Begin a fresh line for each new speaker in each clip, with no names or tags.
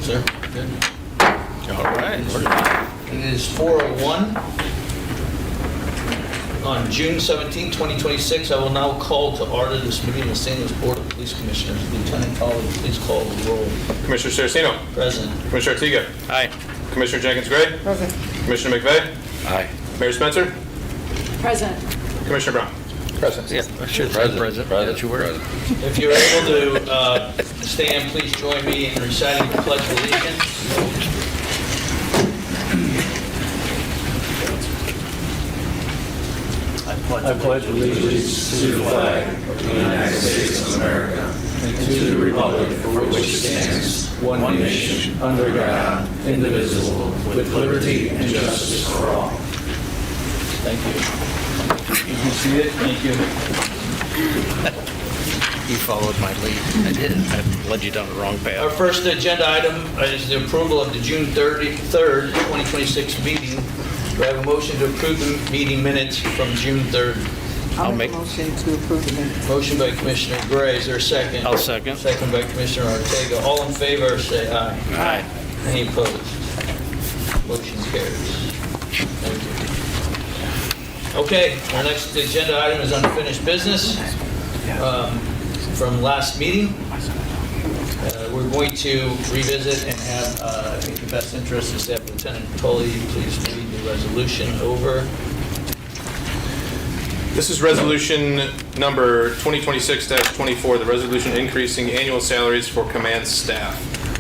sir. Good.
All right.
It is 4:01 on June 17, 2026. I will now call to order this meeting of the St. Louis Board of Police Commissioners. Lieutenant Collins, please call the roll.
Commissioner Saraceno.
Present.
Commissioner Artiga.
Aye.
Commissioner Jenkins-Gray.
Present.
Commissioner McVeigh.
Aye.
Mayor Spencer.
Present.
Commissioner Brown.
Present. Yeah, I should have been present. That you were.
If you're able to stand, please join me in reciting the Pledge of Allegiance.
I pledge allegiance to the flag of the United States of America and to the republic for which it stands, one nation, under God, indivisible, with liberty and justice for all.
Thank you. You can see it. Thank you.
You followed my lead. I did. I led you down the wrong
Our
path.
first agenda item is the approval of the June 3rd, 2026 meeting. Do I have a motion to approve the meeting minutes from June 3rd?
I'll
make-
make a motion to approve the minutes.
Motion by Commissioner Gray. Is there a second?
I'll second.
Second by Commissioner Ortega. All in favor, say aye.
Aye.
Any opposed? Motion carries. Thank you. Okay, our next agenda item is unfinished business from last meeting. We're going to revisit and have, I think the best interest is to have Lieutenant Tully please read the resolution over.
This is resolution number 2026-24, the resolution increasing annual salaries for command staff.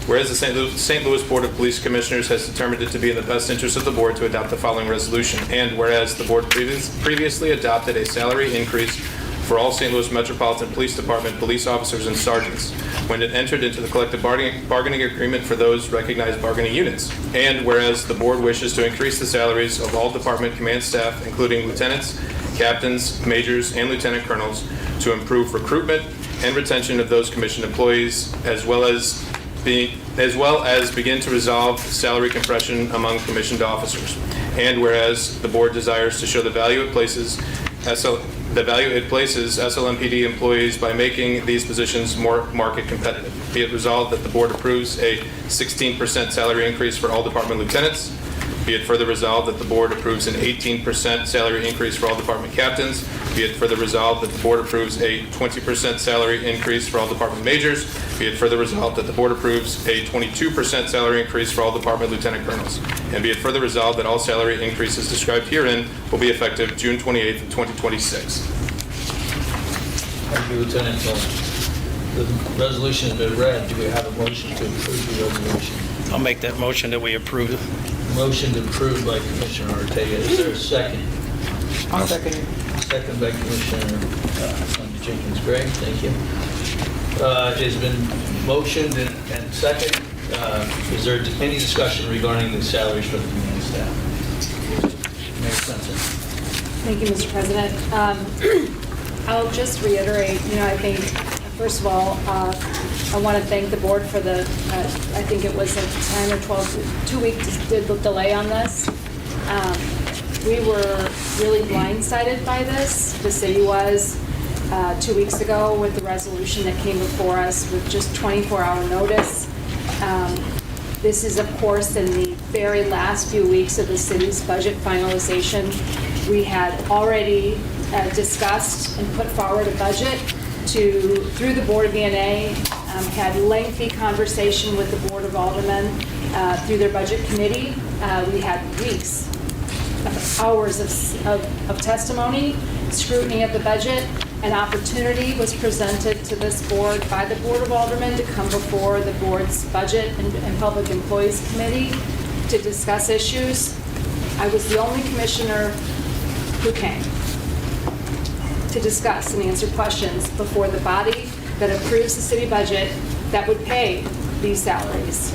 Whereas the St. Louis Board of Police Commissioners has determined it to be in the best interest of the board to adopt the following resolution, and whereas the board previously adopted a salary increase for all St. Louis Metropolitan Police Department police officers and sergeants when it entered into the collective bargaining agreement for those recognized bargaining units. And whereas the board wishes to increase the salaries of all department command staff, including lieutenants, captains, majors, and lieutenant colonels, to improve recruitment and retention of those commissioned employees, as well as begin to resolve salary compression among commissioned officers. And whereas the board desires to show the value it places SLMPD employees by making these positions more market competitive. Be it resolved that the board approves a 16% salary increase for all department lieutenants. Be it further resolved that the board approves an 18% salary increase for all department captains. Be it further resolved that the board approves a 20% salary increase for all department majors. Be it further resolved that the board approves a 22% salary increase for all department lieutenant colonels. And be it further resolved that all salary increases described herein will be effective June 28th, 2026.
Thank you, Lieutenant Tully. The resolution has been read. Do we have a motion to approve the resolution?
I'll make that motion that we approve.
Motion approved by Commissioner Ortega. Is there a second?
I'll second it.
Second by Commissioner Jenkins-Gray. Thank you. It has been motioned and second. Is there any discussion regarding the salaries for the command staff? Mayor Spencer.
Thank you, Mr. President. I'll just reiterate, I think, first of all, I want to thank the board for the, I think it was like 10 or 12, 2 weeks delay on this. We were really blindsided by this. The city was 2 weeks ago with the resolution that came before us with just 24-hour notice. This is, of course, in the very last few weeks of the city's budget finalization. We had already discussed and put forward a budget through the Board of VNA, had lengthy conversation with the Board of Aldermen through their budget committee. We had weeks, hours of testimony, scrutiny of the budget. An opportunity was presented to this board by the Board of Aldermen to come before the board's Budget and Public Employees Committee to discuss issues. I was the only commissioner who came to discuss and answer questions before the body that approves the city budget that would pay these salaries.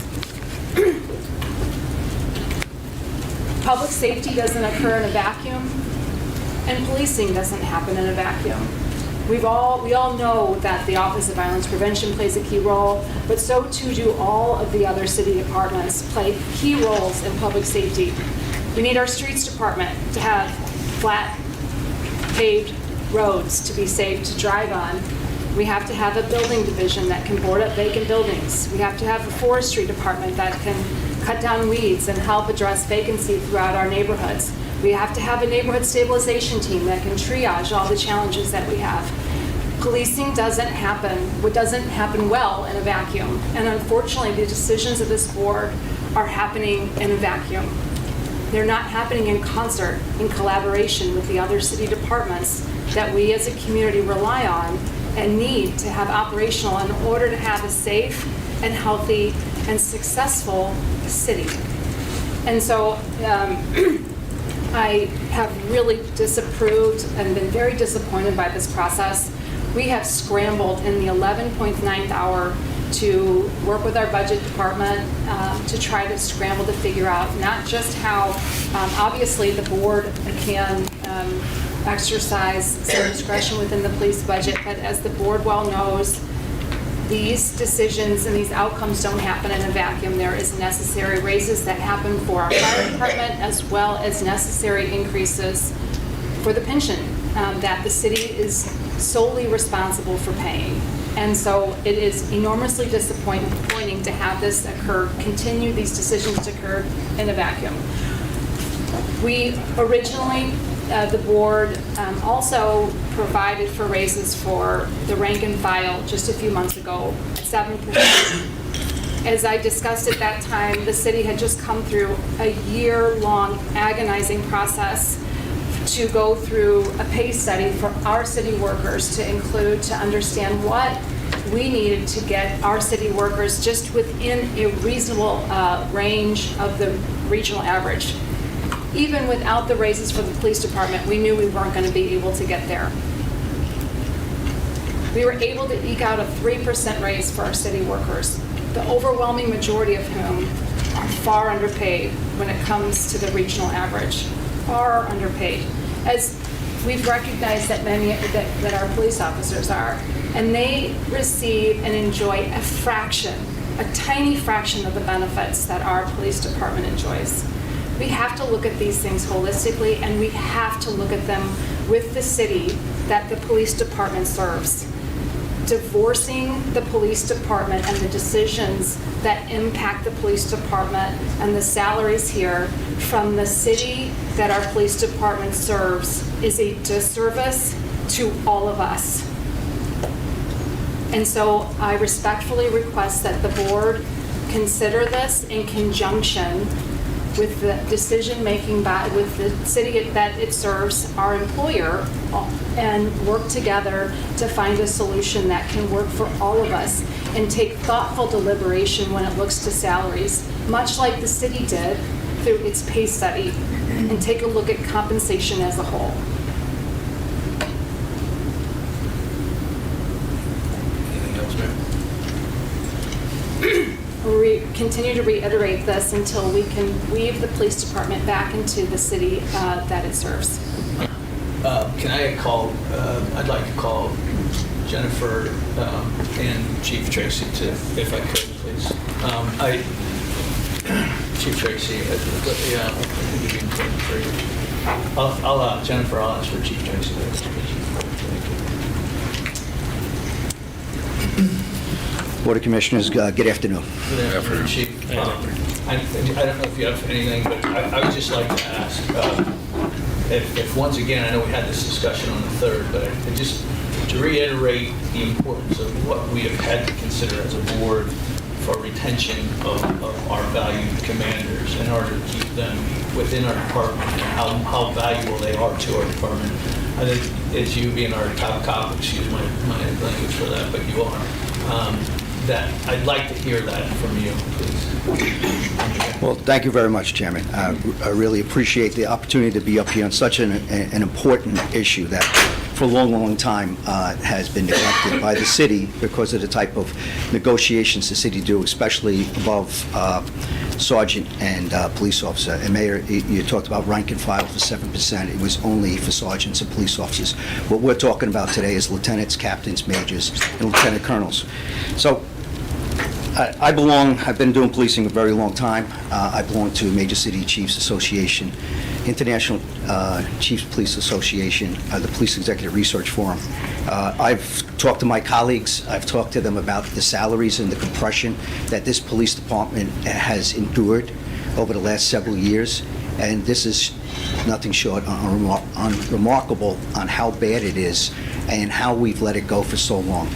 Public safety doesn't occur in a vacuum, and policing doesn't happen in a vacuum. We all know that the Office of Violence Prevention plays a key role, but so too do all of the other city departments play key roles in public safety. We need our streets department to have flat, paved roads to be safe to drive on. We have to have a building division that can board up vacant buildings. We have to have a forestry department that can cut down weeds and help address vacancy throughout our neighborhoods. We have to have a neighborhood stabilization team that can triage all the challenges that we have. Policing doesn't happen well in a vacuum. And unfortunately, the decisions of this board are happening in a vacuum. They're not happening in concert, in collaboration with the other city departments that we as a community rely on and need to have operational in order to have a safe and healthy and successful city. And so I have really disapproved and been very disappointed by this process. We have scrambled in the 11th hour to work with our budget department to try to scramble to figure out not just how, obviously the board can exercise some discretion within the police budget, but as the board well knows, these decisions and these outcomes don't happen in a vacuum. There is necessary raises that happen for our fire department as well as necessary increases for the pension that the city is solely responsible for paying. And so it is enormously disappointing to have this occur, continue these decisions to occur in a vacuum. We originally, the board also provided for raises for the rank and file just a few months ago, 7%. As I discussed at that time, the city had just come through a year-long agonizing process to go through a pay study for our city workers to understand what we needed to get our city workers just within a reasonable range of the regional average. Even without the raises for the police department, we knew we weren't going to be able to get there. We were able to eke out a 3% raise for our city workers, the overwhelming majority of whom are far underpaid when it comes to the regional average, far underpaid. As we've recognized that that our police officers are, and they receive and enjoy a tiny fraction of the benefits that our police department enjoys. We have to look at these things holistically, and we have to look at them with the city that the police department serves. Divorcing the police department and the decisions that impact the police department and the salaries here from the city that our police department serves is a disservice to all of us. And so I respectfully request that the board consider this in conjunction with the decision-making with the city that it serves, our employer, and work together to find a solution that can work for all of us and take thoughtful deliberation when it looks to salaries, much like the city did through its pay study, and take a look at compensation as a whole.
Anything else, Mayor?
We continue to reiterate this until we can weave the police department back into the city that it serves.
Can I call, I'd like to call Jennifer and Chief Tracy to, if I could, please. Chief Tracy, yeah, I think it'd be important for you. Jennifer, I'll ask for Chief Tracy.
Board of Commissioners, good afternoon.
Good afternoon, Chief. I don't know if you have anything, but I would just like to ask, if once again, I know we had this discussion on the 3rd, but just to reiterate the importance of what we have had to consider as a board for retention of our valued commanders in order to keep them within our department and how valuable they are to our department. I think as you being our top cop, excuse my language for that, but you are, that I'd like to hear that from you, please.
Well, thank you very much, Chairman. I really appreciate the opportunity to be up here on such an important issue that for a long, long time has been neglected by the city because of the type of negotiations the city do, especially above sergeant and police officer. And Mayor, you talked about rank and file for 7%. It was only for sergeants and police officers. What we're talking about today is lieutenants, captains, majors, and lieutenant colonels. So I've been doing policing a very long time. I belong to Major City Chiefs Association, International Chiefs Police Association, the Police Executive Research Forum. I've talked to my colleagues, I've talked to them about the salaries and the compression that this police department has endured over the last several years, and this is nothing short unremarkable on how bad it is and how we've let it go for so long.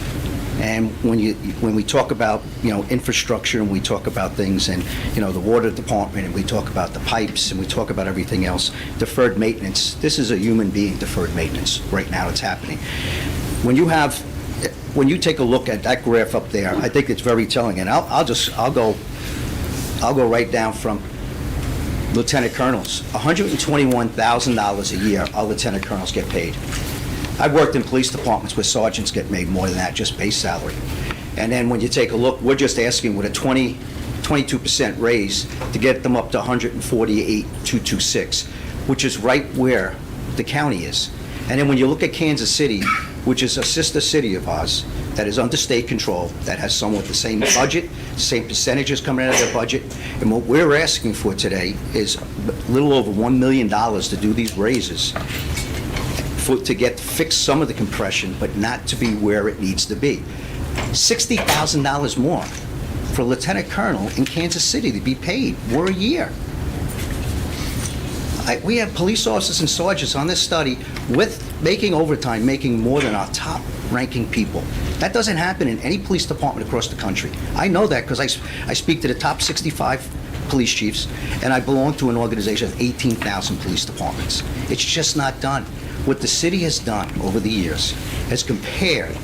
And when we talk about, infrastructure, and we talk about things, and, the water department, and we talk about the pipes, and we talk about everything else, deferred maintenance, this is a human being deferred maintenance right now. It's happening. When you take a look at that graph up there, I think it's very telling, and I'll go right down from lieutenant colonels. $121,000 a year our lieutenant colonels get paid. I've worked in police departments where sergeants get made more than that, just base salary. And then when you take a look, we're just asking with a 22% raise to get them up to $148,226, which is right where the county is. And then when you look at Kansas City, which is a sister city of ours, that is under state control, that has somewhat the same budget, same percentages coming out of their budget, and what we're asking for today is a little over $1 million to do these raises, to fix some of the compression, but not to be where it needs to be. $60,000 more for a lieutenant colonel in Kansas City to be paid for a year. We have police officers and sergeants on this study with making overtime, making more than our top-ranking people. That doesn't happen in any police department across the country. I know that because I speak to the top 65 police chiefs, and I belong to an organization of 18,000 police departments. It's just not done. What the city has done over the years has compared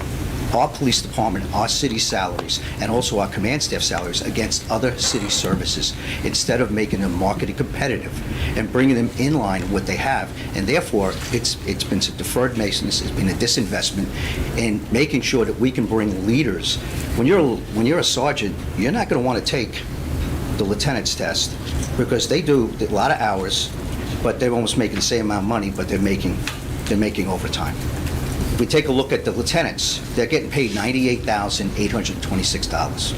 our police department, our city salaries, and also our command staff salaries against other city services, instead of making them market competitive and bringing them in line with what they have. And therefore, it's been some deferred maintenance, it's been a disinvestment in making sure that we can bring leaders. When you're a sergeant, you're not going to want to take the lieutenant's test because they do a lot of hours, but they're almost making the same amount of money, but they're making overtime. If we take a look at the lieutenants, they're getting paid $98,826.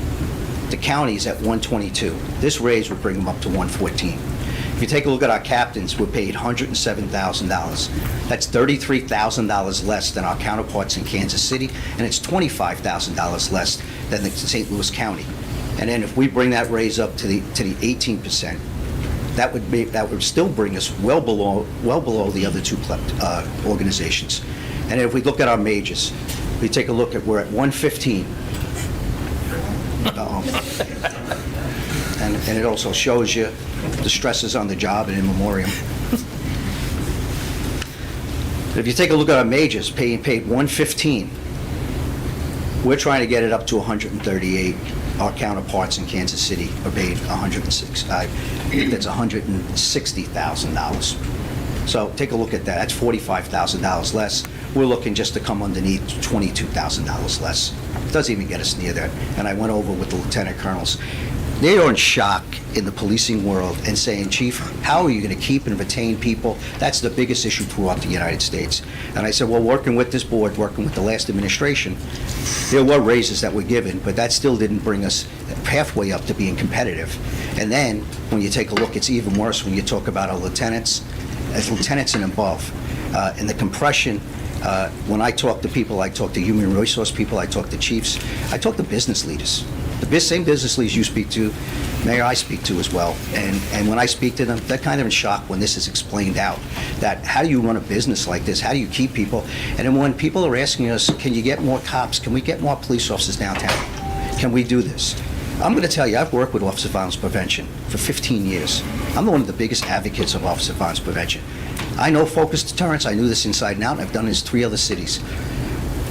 The county's at $122. This raise would bring them up to $114. If you take a look at our captains, we're paid $107,000. That's $33,000 less than our counterparts in Kansas City, and it's $25,000 less than the St. Louis County. And then if we bring that raise up to the 18%, that would still bring us well below the other two organizations. And if we look at our majors, we take a look at, we're at 115. And it also shows you the stresses on the job and in memoriam. If you take a look at our majors, paid 115. We're trying to get it up to 138. Our counterparts in Kansas City are paid 106. I think that's $160,000. So take a look at that. That's $45,000 less. We're looking just to come underneath $22,000 less. It doesn't even get us near that. And I went over with the lieutenant colonels. They are in shock in the policing world and saying, Chief, how are you going to keep and retain people? That's the biggest issue throughout the United States. And I said, well, working with this board, working with the last administration, there were raises that were given, but that still didn't bring us halfway up to being competitive. And then when you take a look, it's even worse when you talk about our lieutenants, as lieutenants and above. And the compression, when I talk to people, I talk to human resource people, I talk to chiefs, I talk to business leaders. The same business leaders you speak to, Mayor, I speak to as well. And when I speak to them, they're kind of in shock when this is explained out. That how do you run a business like this? How do you keep people? And then when people are asking us, can you get more cops? Can we get more police officers downtown? Can we do this? I'm going to tell you, I've worked with Officer Violence Prevention for 15 years. I'm one of the biggest advocates of Officer Violence Prevention. I know focused deterrence. I knew this inside and out, and I've done this in 3 other cities.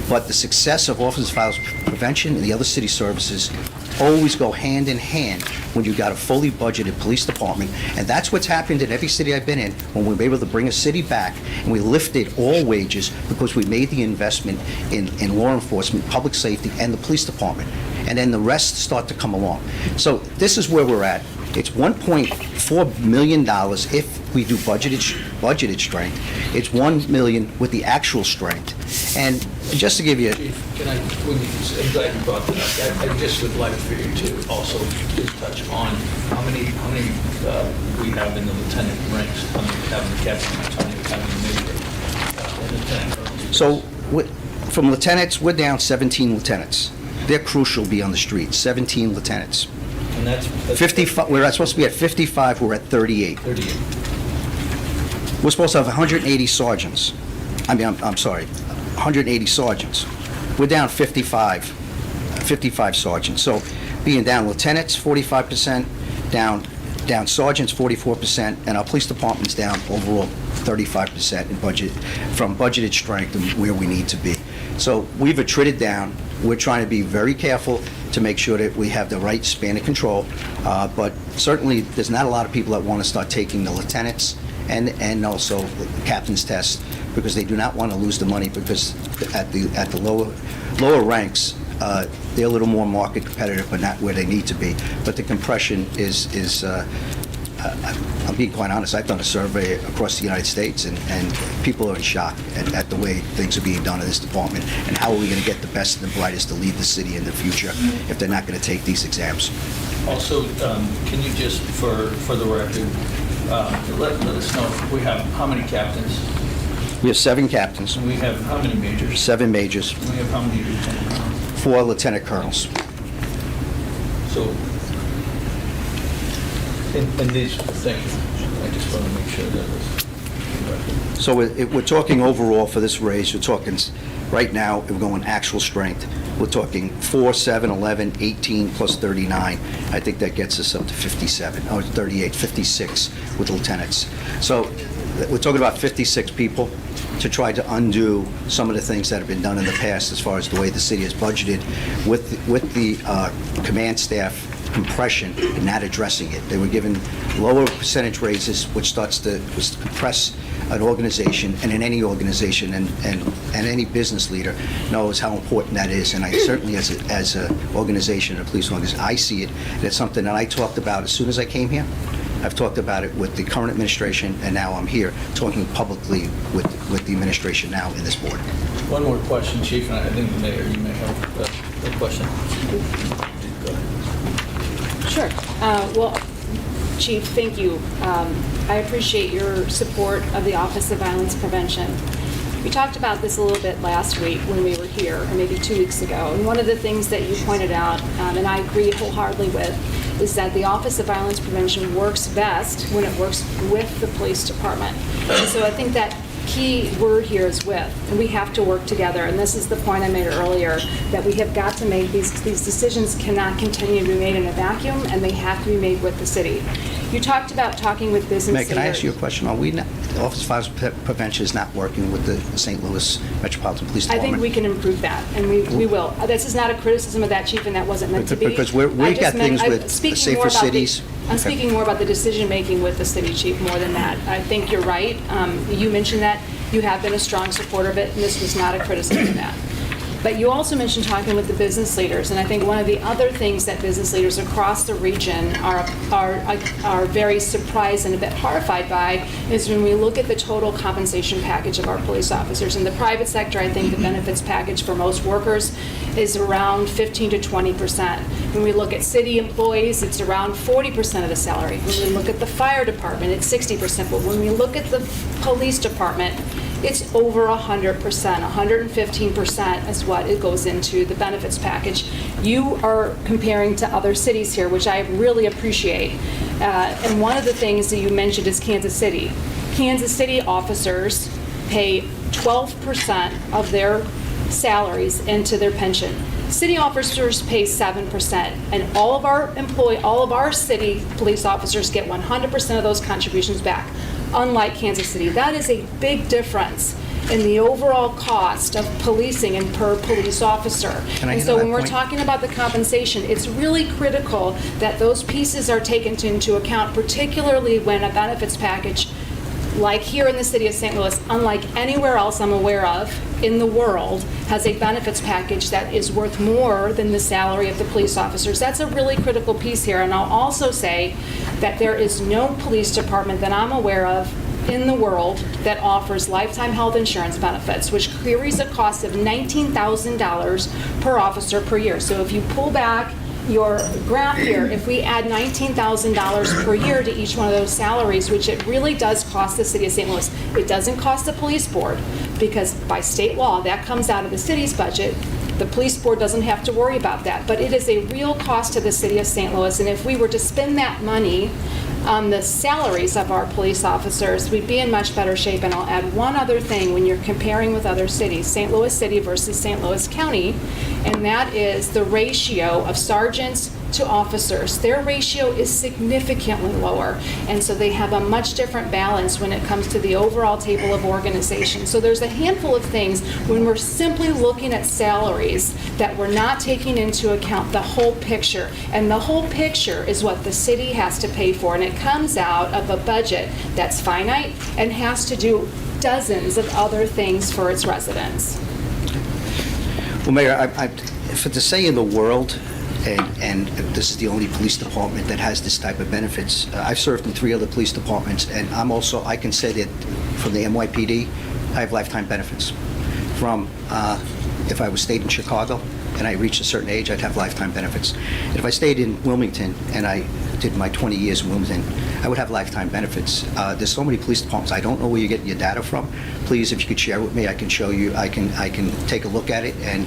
But the success of Officer Violence Prevention and the other city services always go hand in hand when you've got a fully budgeted police department. And that's what's happened in every city I've been in, when we were able to bring a city back and we lifted all wages because we made the investment in law enforcement, public safety, and the police department. And then the rest start to come along. So this is where we're at. It's $1.4 million if we do budgeted strength. It's 1 million with the actual strength. And just to give you,
Chief, can I, I'm glad you brought that up. I just would like for you to also just touch on how many we have in the lieutenant ranks, how many we have in the captain ranks, how many we have in the major, and lieutenant colonels.
so from lieutenants, we're down 17 lieutenants. They're crucial to be on the street, 17 lieutenants.
And that's
55, we're supposed to be at 55, we're at 38.
38.
We're supposed to have 180 sergeants. I'm sorry, 180 sergeants. We're down 55 sergeants. So being down lieutenants, 45%, down sergeants, 44%, and our police department's down overall 35% in budget, from budgeted strength and where we need to be. So we've attrited down. We're trying to be very careful to make sure that we have the right span of control, but certainly there's not a lot of people that want to start taking the lieutenants and also the captain's test, because they do not want to lose the money, because at the lower ranks, they're a little more market competitive, but not where they need to be. But the compression is I'm being quite honest, I've done a survey across the United States, and people are in shock at the way things are being done in this department, and how are we going to get the best and the brightest to lead the city in the future if they're not going to take these exams.
Also, can you just, for the record, let us know, we have how many captains?
We have 7 captains,
We have how many majors?
7 majors,
We have how many lieutenant colonels?
4 lieutenant colonels.
So, and these, thank you. I just want to make sure that was.
So we're talking overall for this raise, we're talking, right now, we're going actual strength. We're talking 4, 7, 11, 18, plus 39. I think that gets us up to 57, or 38, 56 with lieutenants. So we're talking about 56 people to try to undo some of the things that have been done in the past as far as the way the city has budgeted with the command staff compression and not addressing it. They were given lower percentage raises, which starts to compress an organization, and in any organization, and any business leader knows how important that is. And I certainly, as an organization, a police organization, I see it. That's something that I talked about as soon as I came here. I've talked about it with the current administration, and now I'm here talking publicly with the administration now in this board.
One more question, Chief, and I think the mayor, you may have a question. Go ahead.
Sure. Well, Chief, thank you. I appreciate your support of the Office of Violence Prevention. We talked about this a little bit last week when we were here, or maybe 2 weeks ago, and one of the things that you pointed out, and I agree wholeheartedly with, is that the Office of Violence Prevention works best when it works with the police department. And so I think that key word here is with, and we have to work together. And this is the point I made earlier, that we have got to make these decisions cannot continue to be made in a vacuum, and they have to be made with the city. You talked about talking with business
May, can I ask you a
leaders.
question? Are we not, the Office of Violence Prevention is not working with the St. Louis Metropolitan Police
I
Department?
think we can improve that, and we will. This is not a criticism of that, Chief, and that wasn't meant to be.
Because we've
I just
got
meant-
things
I'm
with
speaking
safer
more about the-
cities.
I'm
Okay.
speaking more about the decision-making with the city, Chief, more than that. I think you're right. You mentioned that you have been a strong supporter of it, and this was not a criticism of that. But you also mentioned talking with the business leaders, and I think one of the other things that business leaders across the region are very surprised and a bit horrified by is when we look at the total compensation package of our police officers. In the private sector, I think the benefits package for most workers is around 15 to 20%. When we look at city employees, it's around 40% of the salary. When we look at the fire department, it's 60%. But when we look at the police department, it's over 100%, 115% is what it goes into the benefits package. You are comparing to other cities here, which I really appreciate. And one of the things that you mentioned is Kansas City. Kansas City officers pay 12% of their salaries into their pension. City officers pay 7%, and all of our city police officers get 100% of those contributions back, unlike Kansas City. That is a big difference in the overall cost of policing and per police officer.
Can I
And
hit
so
on that
when we're
point?
talking about the compensation, it's really critical that those pieces are taken into account, particularly when a benefits package, like here in the city of St. Louis, unlike anywhere else I'm aware of in the world, has a benefits package that is worth more than the salary of the police officers. That's a really critical piece here. And I'll also say that there is no police department that I'm aware of in the world that offers lifetime health insurance benefits, which carries a cost of $19,000 per officer per year. So if you pull back your graph here, if we add $19,000 per year to each one of those salaries, which it really does cost the city of St. Louis, it doesn't cost the police board, because by state law, that comes out of the city's budget. The police board doesn't have to worry about that, but it is a real cost to the city of St. Louis, and if we were to spend that money on the salaries of our police officers, we'd be in much better shape. And I'll add one other thing when you're comparing with other cities, St. Louis City versus St. Louis County, and that is the ratio of sergeants to officers. Their ratio is significantly lower, and so they have a much different balance when it comes to the overall table of organization. So there's a handful of things when we're simply looking at salaries that we're not taking into account the whole picture, and the whole picture is what the city has to pay for, and it comes out of a budget that's finite and has to do dozens of other things for its residents.
Well, Mayor, for to say in the world, and this is the only police department that has this type of benefits. I've served in 3 other police departments, and I can say that from the NYPD, I have lifetime benefits. From, if I was stayed in Chicago and I reached a certain age, I'd have lifetime benefits. And if I stayed in Wilmington and I did my 20 years in Wilmington, I would have lifetime benefits. There's so many police departments. I don't know where you're getting your data from. Please, if you could share with me, I can show you. I can take a look at it. And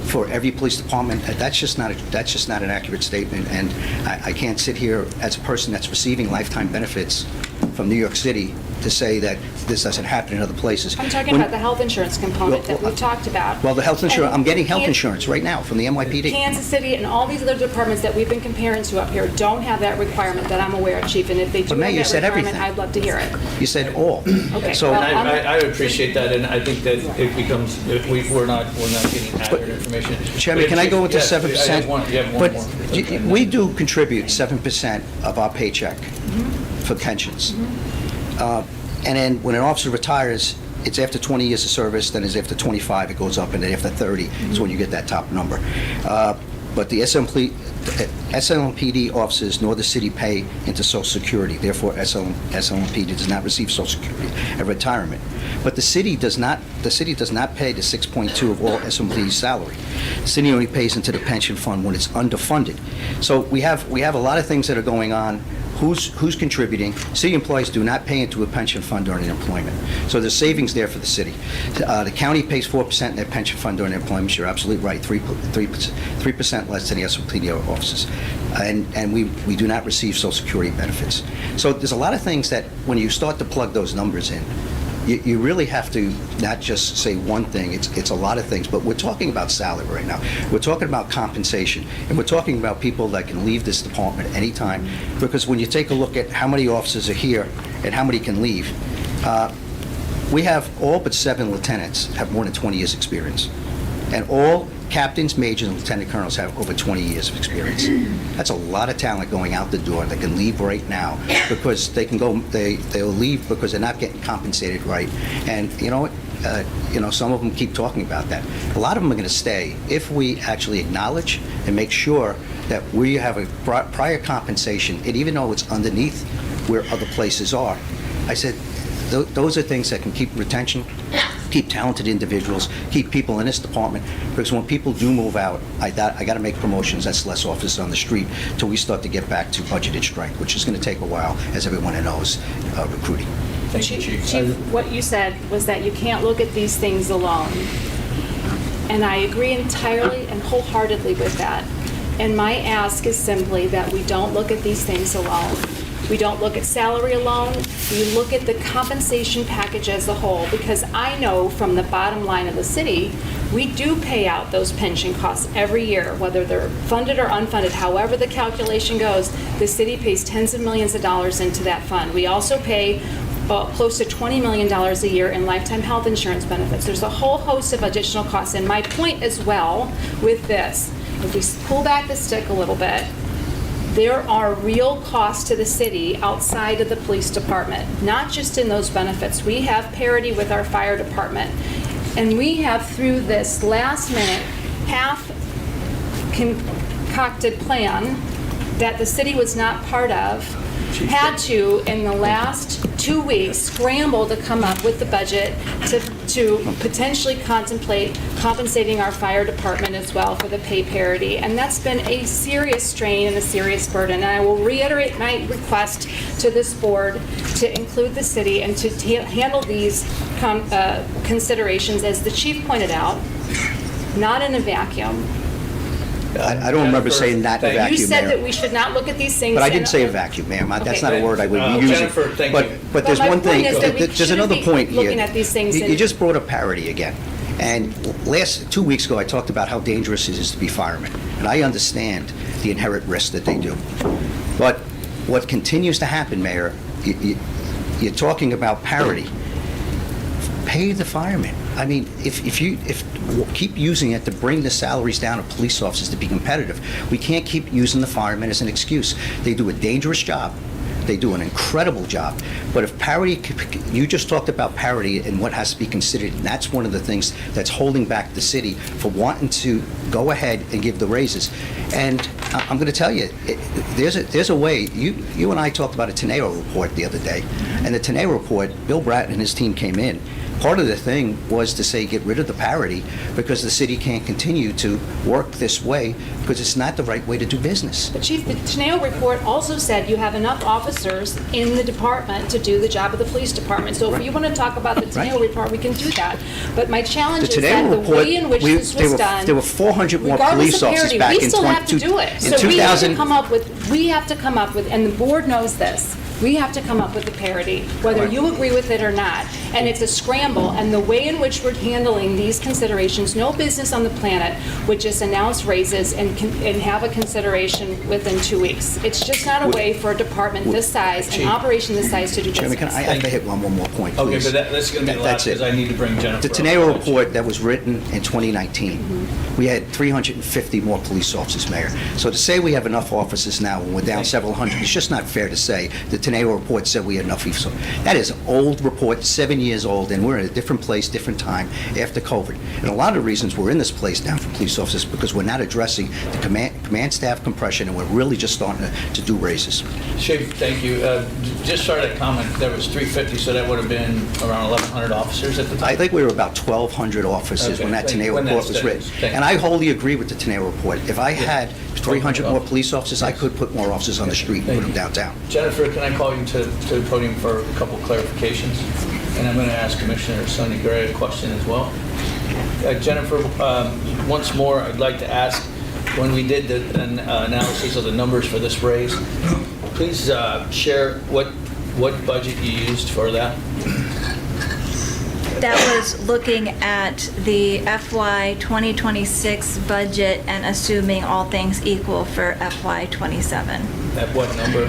for every police department, that's just not an accurate statement. And I can't sit here as a person that's receiving lifetime benefits from New York City to say that this doesn't happen in other places.
I'm talking about the health insurance component that we've talked about.
Well, the health insurance, I'm getting health
And
insurance right now from the NYPD.
Kansas City and all these other departments that we've been comparing to up here don't have that requirement that I'm aware of, Chief. And if they do
But Mayor, you
have
said
that requirement,
everything.
I'd love to hear it.
You said all.
Okay,
So,
well,
I appreciate that, and I think that it becomes, we're not getting accurate information.
Chairman, can I go into
Yes,
7%?
I have one
But
more.
we do contribute 7% of our paycheck for pensions. And then when an officer retires, it's after 20 years of service, then it's after 25, it goes up, and then after 30 is when you get that top number. But the SLMPD officers nor the city pay into Social Security. Therefore, SLMPD does not receive Social Security at retirement. But the city does not pay the 6.2 of all SLMPD's salary. The city only pays into the pension fund when it's underfunded. So we have a lot of things that are going on. Who's contributing? City employees do not pay into a pension fund during employment. So there's savings there for the city. The county pays 4% in their pension fund during employment. You're absolutely right, 3% less than the SLPD officers. And we do not receive Social Security benefits. So there's a lot of things that when you start to plug those numbers in, you really have to not just say one thing, it's a lot of things, but we're talking about salary right now. We're talking about compensation, and we're talking about people that can leave this department anytime, because when you take a look at how many officers are here and how many can leave, we have all but 7 lieutenants have more than 20 years experience. And all captains, majors, and lieutenant colonels have over 20 years of experience. That's a lot of talent going out the door that can leave right now because they'll leave because they're not getting compensated right. And you know what? Some of them keep talking about that. A lot of them are going to stay if we actually acknowledge and make sure that we have a prior compensation, and even though it's underneath where other places are. I said, those are things that can keep retention, keep talented individuals, keep people in this department, because when people do move out, I got to make promotions. That's less officers on the street till we start to get back to budgeted strength, which is going to take a while, as everyone knows, recruiting.
Thank you, Chief.
Chief, what you said was that you can't look at these things alone. And I agree entirely and wholeheartedly with that. And my ask is simply that we don't look at these things alone. We don't look at salary alone. We look at the compensation package as a whole, because I know from the bottom line of the city, we do pay out those pension costs every year, whether they're funded or unfunded, however the calculation goes, the city pays tens of millions of dollars into that fund. We also pay close to $20 million a year in lifetime health insurance benefits. There's a whole host of additional costs. And my point as well with this, if we pull back the stick a little bit, there are real costs to the city outside of the police department, not just in those benefits. We have parity with our fire department. And we have, through this last minute, half concocted plan that the city was not part of, had to, in the last 2 weeks, scramble to come up with the budget to potentially contemplate compensating our fire department as well for the pay parity. And that's been a serious strain and a serious burden. And I will reiterate my request to this board to include the city and to handle these considerations, as the chief pointed out, not in a vacuum.
I don't remember saying that in a vacuum,
You said that
Mayor.
we should not look at these things.
But I didn't
in-
say a vacuum, ma'am. That's not a
Okay.
word I would be using.
Jennifer, thank you.
But there's
Well, my
one thing,
point is that we
there's
shouldn't
another
be
point here.
looking at these things
You
in-
just brought up parity again. And 2 weeks ago, I talked about how dangerous it is to be firemen. And I understand the inherent risk that they do. But what continues to happen, Mayor, you're talking about parity. Pay the firemen. I mean, if keep using it to bring the salaries down of police officers to be competitive, we can't keep using the firemen as an excuse. They do a dangerous job. They do an incredible job. But if parity, you just talked about parity and what has to be considered, and that's one of the things that's holding back the city for wanting to go ahead and give the raises. And I'm going to tell you, there's a way. You and I talked about a Teneo report the other day, and the Teneo report, Bill Bratton and his team came in. Part of the thing was to say get rid of the parity because the city can't continue to work this way because it's not the right way to do business.
But Chief, the Teneo report also said you have enough officers in the department to do the job of the police department. So if you want to talk about the Teneo
Right.
report, we can do that. But my challenge
The
is that
Teneo
the
report,
way in which this was done,
there were 400 more
regardless
police
of
officers
parity,
back
we
in
still have to do it.
in
So we have to
2000.
come up with, and the board knows this, we have to come up with the parity, whether you agree with it or not. And it's a scramble, and the way in which we're handling these considerations, no business on the planet would just announce raises and have a consideration within 2 weeks. It's just not a way for a department this size, an
Chief.
operation this size to do
Chairman,
business.
can I hit one more point,
Okay,
please?
but that's going to be the
That's
last,
it.
because I need to bring Jennifer
The
up.
Teneo report that was written in 2019, we had 350 more police officers, Mayor. So to say we have enough officers now when we're down several hundred, it's just not fair to say. The Teneo report said we had enough. That is an old report, 7 years old, and we're in a different place, different time after COVID. And a lot of the reasons we're in this place now for police officers because we're not addressing the command staff compression, and we're really just starting to do raises.
Chief, thank you. Just started a comment, there was 350, so that would have been around 1,100 officers at the time?
I think we were about 1,200 officers when that
Okay,
Teneo
when that
report was
study
written.
was- thank you.
And I wholly agree with the Teneo report. If I had 300 more police officers, I could put more officers on the street and put them downtown.
Jennifer, can I call you to the podium for a couple clarifications? And I'm going to ask Commissioner Sonny Gray a question as well. Jennifer, once more, I'd like to ask, when we did the analysis of the numbers for this raise, please share what budget you used for that?
That was looking at the FY 2026 budget and assuming all things equal for FY 27.
At what number?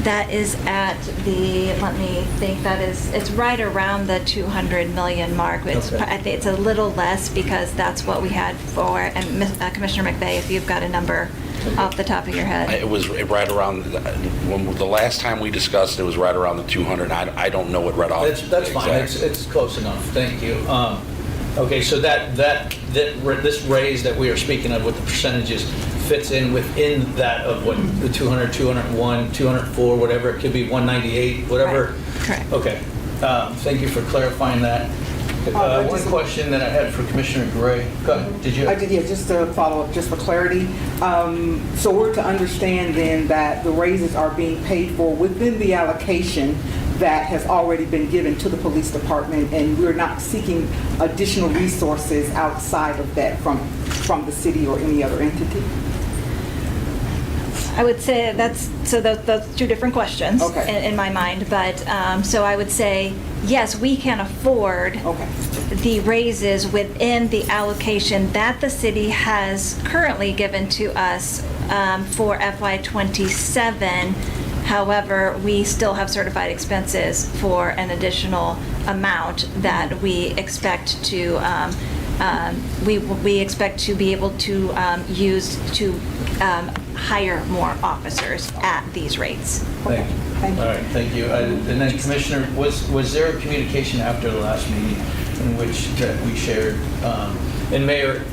That is at let me think, it's right around the 200 million mark. I think it's a little less because that's what we had for, and Commissioner McVeigh, if you've got a number off the top of your head.
It was right around, when the last time we discussed, it was right around the 200. I don't know what right off.
That's fine,
exactly.
it's close enough, thank you. Okay, so this raise that we are speaking of with the percentages fits in within that of what, the 200, 201, 204, whatever, it could be 198, whatever?
Right, correct.
Okay, thank you for clarifying that. One question that I had for Commissioner Gray, go ahead, did you?
I did, yeah, just to follow up, just for clarity. So we're to understand then that the raises are being paid for within the allocation that has already been given to the police department, and we're not seeking additional resources outside of that from the city or any other entity?
I would say that's two different questions
Okay.
in my mind, but so I would say, yes, we can afford
Okay.
the raises within the allocation that the city has currently given to us for FY 27. However, we still have certified expenses for an additional amount that we expect to we expect to be able to use to hire more officers at these rates.
Thank you.
Thank you.
All right, thank you. And then Commissioner, was there a communication after the last meeting in which that we shared? And Mayor,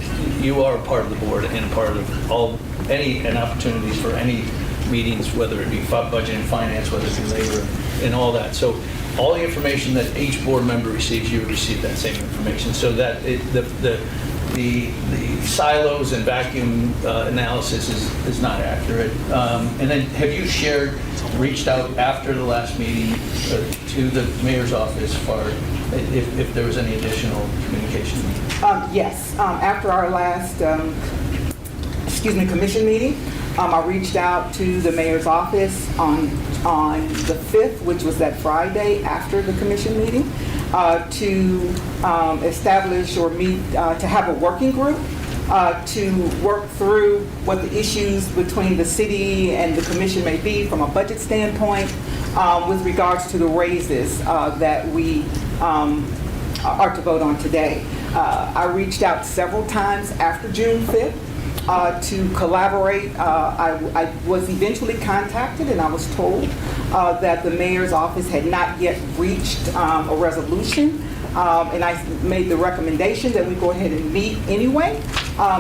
you are part of the board and part of any opportunities for any meetings, whether it be budget and finance, whether it be labor, and all that. So all the information that each board member receives, you receive that same information, so that the silos and vacuum analysis is not accurate. And then have you reached out after the last meeting to the mayor's office for if there was any additional communication?
Yes, after our last, commission meeting, I reached out to the mayor's office on the 5th, which was that Friday after the commission meeting, to establish or meet, to have a working group to work through what the issues between the city and the commission may be from a budget standpoint with regards to the raises that we are to vote on today. I reached out several times after June 5th to collaborate. I was eventually contacted and I was told that the mayor's office had not yet reached a resolution. And I made the recommendation that we go ahead and meet anyway,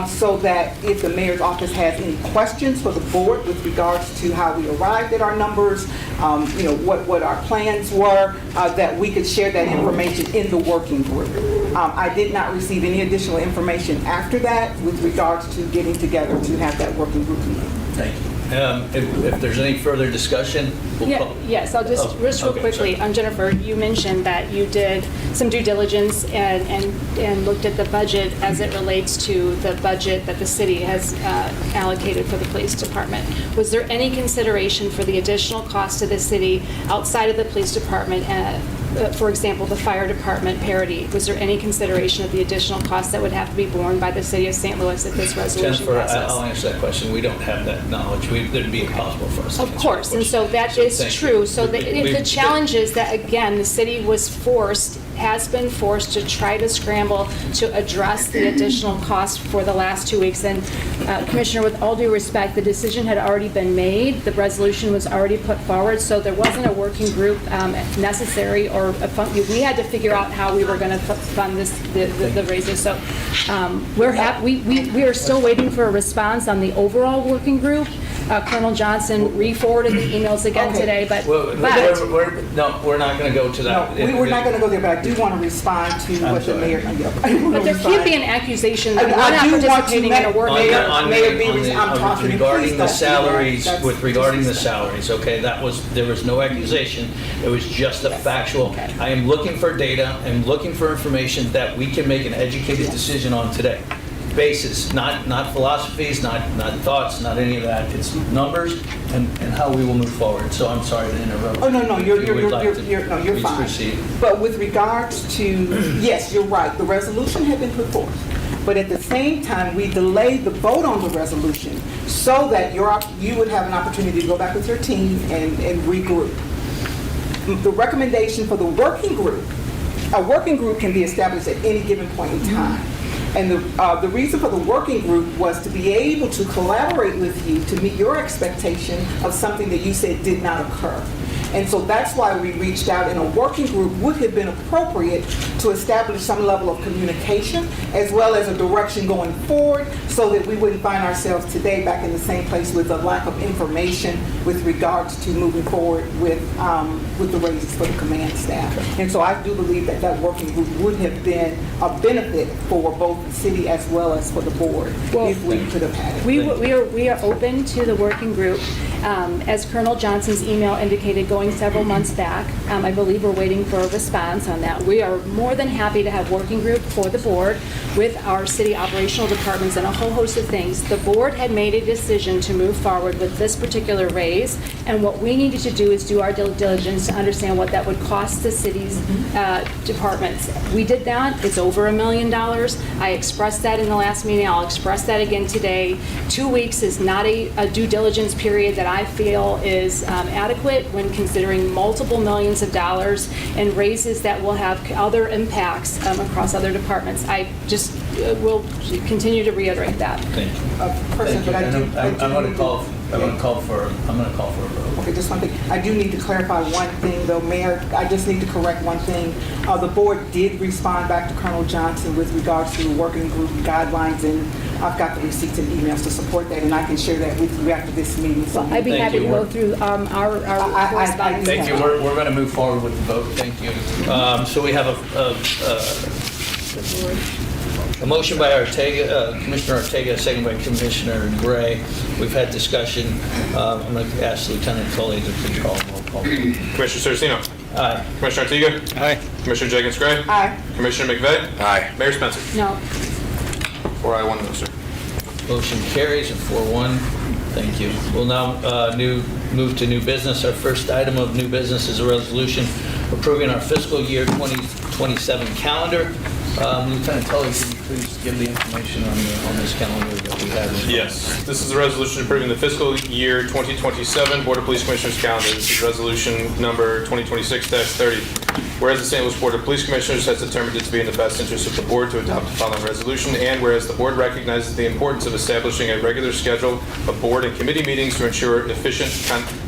so that if the mayor's office has any questions for the board with regards to how we arrived at our numbers, what our plans were, that we could share that information in the working group. I did not receive any additional information after that with regards to getting together to have that working group meeting.
Thank you. If there's any further discussion, we'll call.
Yes, I'll just real
okay,
quickly.
sorry.
Jennifer, you mentioned that you did some due diligence and looked at the budget as it relates to the budget that the city has allocated for the police department. Was there any consideration for the additional cost to the city outside of the police department? For example, the fire department parity. Was there any consideration of the additional costs that would have to be borne by the city of St. Louis if this resolution
Jennifer,
passes?
I'll answer that question. We don't have that knowledge. It'd be impossible for us to
Of
answer
course,
that
and so
question.
that is
thank
true.
you.
So the challenge is that, again, the city has been forced to try to scramble to address the additional cost for the last 2 weeks. And Commissioner, with all due respect, the decision had already been made. The resolution was already put forward, so there wasn't a working group necessary or we had to figure out how we were going to fund the raises. So we are still waiting for a response on the overall working group. Colonel Johnson re-forwarded the emails again today, but
We're not going to go to that.
No, we're not going to go there, but I do want to respond to what the mayor.
But there can't be an accusation that we're
I
not
do want to
participating in a work.
Mayor Beavers, I'm talking.
Regarding
Please
the
don't do that.
salaries,
That's
regarding the
disrespectful.
salaries, okay, there was no accusation. It was just a factual.
Okay.
I am looking for data and looking for information that we can make an educated decision on today. Basis, not philosophies, not thoughts, not any of that. It's numbers and how we will move forward. So I'm sorry to interrupt.
Oh, no,
If you would like to
you're
please
fine.
proceed.
But with regards to, yes, you're right, the resolution had been put forth. But at the same time, we delayed the vote on the resolution so that you would have an opportunity to go back with your team and regroup. The recommendation for the working group, a working group can be established at any given point in time. And the reason for the working group was to be able to collaborate with you to meet your expectation of something that you said did not occur. And so that's why we reached out, and a working group would have been appropriate to establish some level of communication as well as a direction going forward so that we wouldn't find ourselves today back in the same place with a lack of information with regards to moving forward with the raises for the command staff. And so I do believe that that working group would have been a benefit for both the city as well as for the board if we could have had it.
We are open to the working group. As Colonel Johnson's email indicated going several months back, I believe we're waiting for a response on that. We are more than happy to have working group for the board with our city operational departments and a whole host of things. The board had made a decision to move forward with this particular raise, and what we needed to do is do our due diligence to understand what that would cost the city's departments. We did that. It's over $1 million. I expressed that in the last meeting. I'll express that again today. 2 weeks is not a due diligence period that I feel is adequate when considering multiple millions of dollars and raises that will have other impacts across other departments. I just will continue to reiterate that.
Thank you. I'm going to call for a vote.
Okay, just one thing. I do need to clarify one thing, though, Mayor. I just need to correct one thing. The board did respond back to Colonel Johnson with regards to the working group guidelines and I've got the receipts and emails to support that, and I can share that with you after this meeting. So
I'd be
Thank
happy
you.
to go through our correspondence.
Thank you. We're going to move forward with the vote. Thank you. So we have a motion by Ortega, Commissioner Ortega, second by Commissioner Gray. We've had discussion. I'm going to ask Lieutenant Tully to please call the roll call.
Commissioner Saraceno.
Aye.
Commissioner Ortega.
Aye.
Commissioner Jenkins Gray.
Aye.
Commissioner McVeigh.
Aye.
Mayor Spencer.
No.
4 ayes, 1 no, sir.
Motion carries at 4-1. Thank you. We'll now move to new business. Our first item of new business is a resolution approving our fiscal year 2027 calendar. Lieutenant Tully, could you please give the information on this calendar that we have?
Yes, this is a resolution approving the fiscal year 2027 Board of Police Commissioners calendar. This is resolution number 2026-30. Whereas the St. Louis Board of Police Commissioners has determined it to be in the best interest of the board to adopt the following resolution, and whereas the board recognizes the importance of establishing a regular schedule of board and committee meetings to ensure efficient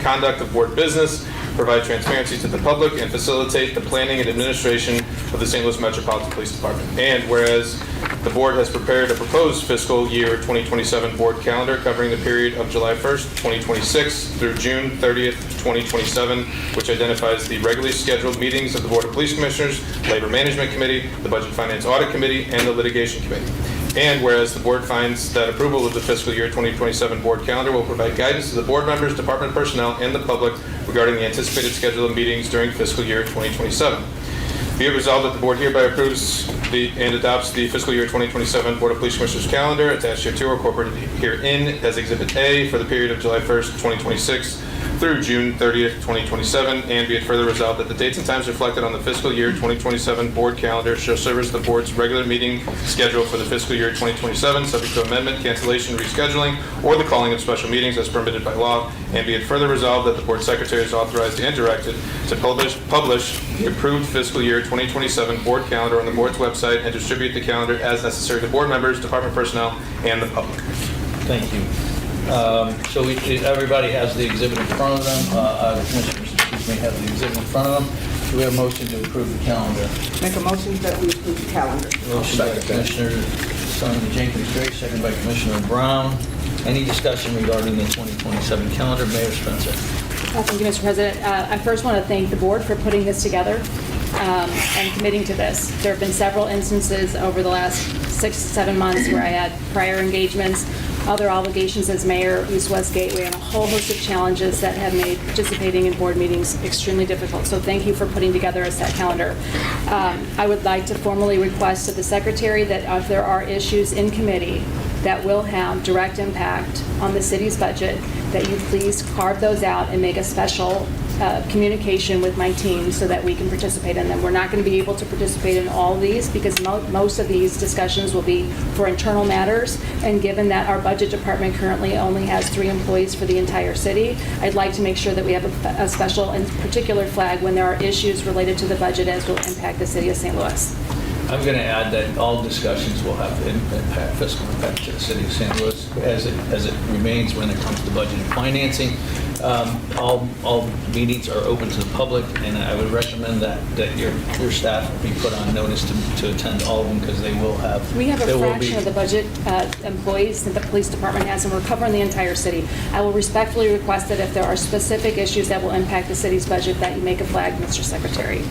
conduct of board business, provide transparency to the public, and facilitate the planning and administration of the St. Louis Metropolitan Police Department. And whereas the board has prepared a proposed fiscal year 2027 board calendar covering the period of July 1st, 2026 through June 30th, 2027, which identifies the regularly scheduled meetings of the Board of Police Commissioners, Labor Management Committee, the Budget Finance Audit Committee, and the Litigation Committee. And whereas the board finds that approval of the fiscal year 2027 board calendar will provide guidance to the board members, department personnel, and the public regarding the anticipated schedule of meetings during fiscal year 2027. Be it resolved that the board hereby approves and adopts the fiscal year 2027 Board of Police Commissioners calendar attached hereto or incorporated herein as Exhibit A for the period of July 1st, 2026 through June 30th, 2027, and be it further resolved that the dates and times reflected on the fiscal year 2027 board calendar shall serve as the board's regular meeting schedule for the fiscal year 2027, subject to amendment, cancellation, rescheduling, or the calling of special meetings as permitted by law, and be it further resolved that the board secretary is authorized and directed to publish the approved fiscal year 2027 board calendar on the board's website and distribute the calendar as necessary to board members, department personnel, and the public.
Thank you. So everybody has the exhibit in front of them. The commissioners, excuse me, have the exhibit in front of them. Do we have a motion to approve the calendar?
make a motion that we approve the calendar.
Motion by Commissioner Jenkins Gray, second by Commissioner Brown. Any discussion regarding the 2027 calendar? Mayor Spencer.
Thank you, Mr. President. I first want to thank the board for putting this together and committing to this. There have been several instances over the last 6 to 7 months where I had prior engagements, other obligations as mayor, East West Gateway, and a whole host of challenges that have made participating in board meetings extremely difficult. So thank you for putting together a set calendar. I would like to formally request of the secretary that if there are issues in committee that will have direct impact on the city's budget, that you please carve those out and make a special communication with my team so that we can participate in them. We're not going to be able to participate in all of these because most of these discussions will be for internal matters, and given that our budget department currently only has 3 employees for the entire city, I'd like to make sure that we have a special and particular flag when there are issues related to the budget as will impact the city of St. Louis.
I'm going to add that all discussions will have impact, fiscal impact to the city of St. Louis as it remains when it comes to budget and financing. All meetings are open to the public, and I would recommend that your staff be put on notice to attend all of them because they will have.
We have a
there will
fraction
be-
of the budget employees that the police department has, and we're covering the entire city. I will respectfully request that if there are specific issues that will impact the city's budget, that you make a flag, Mr. Secretary.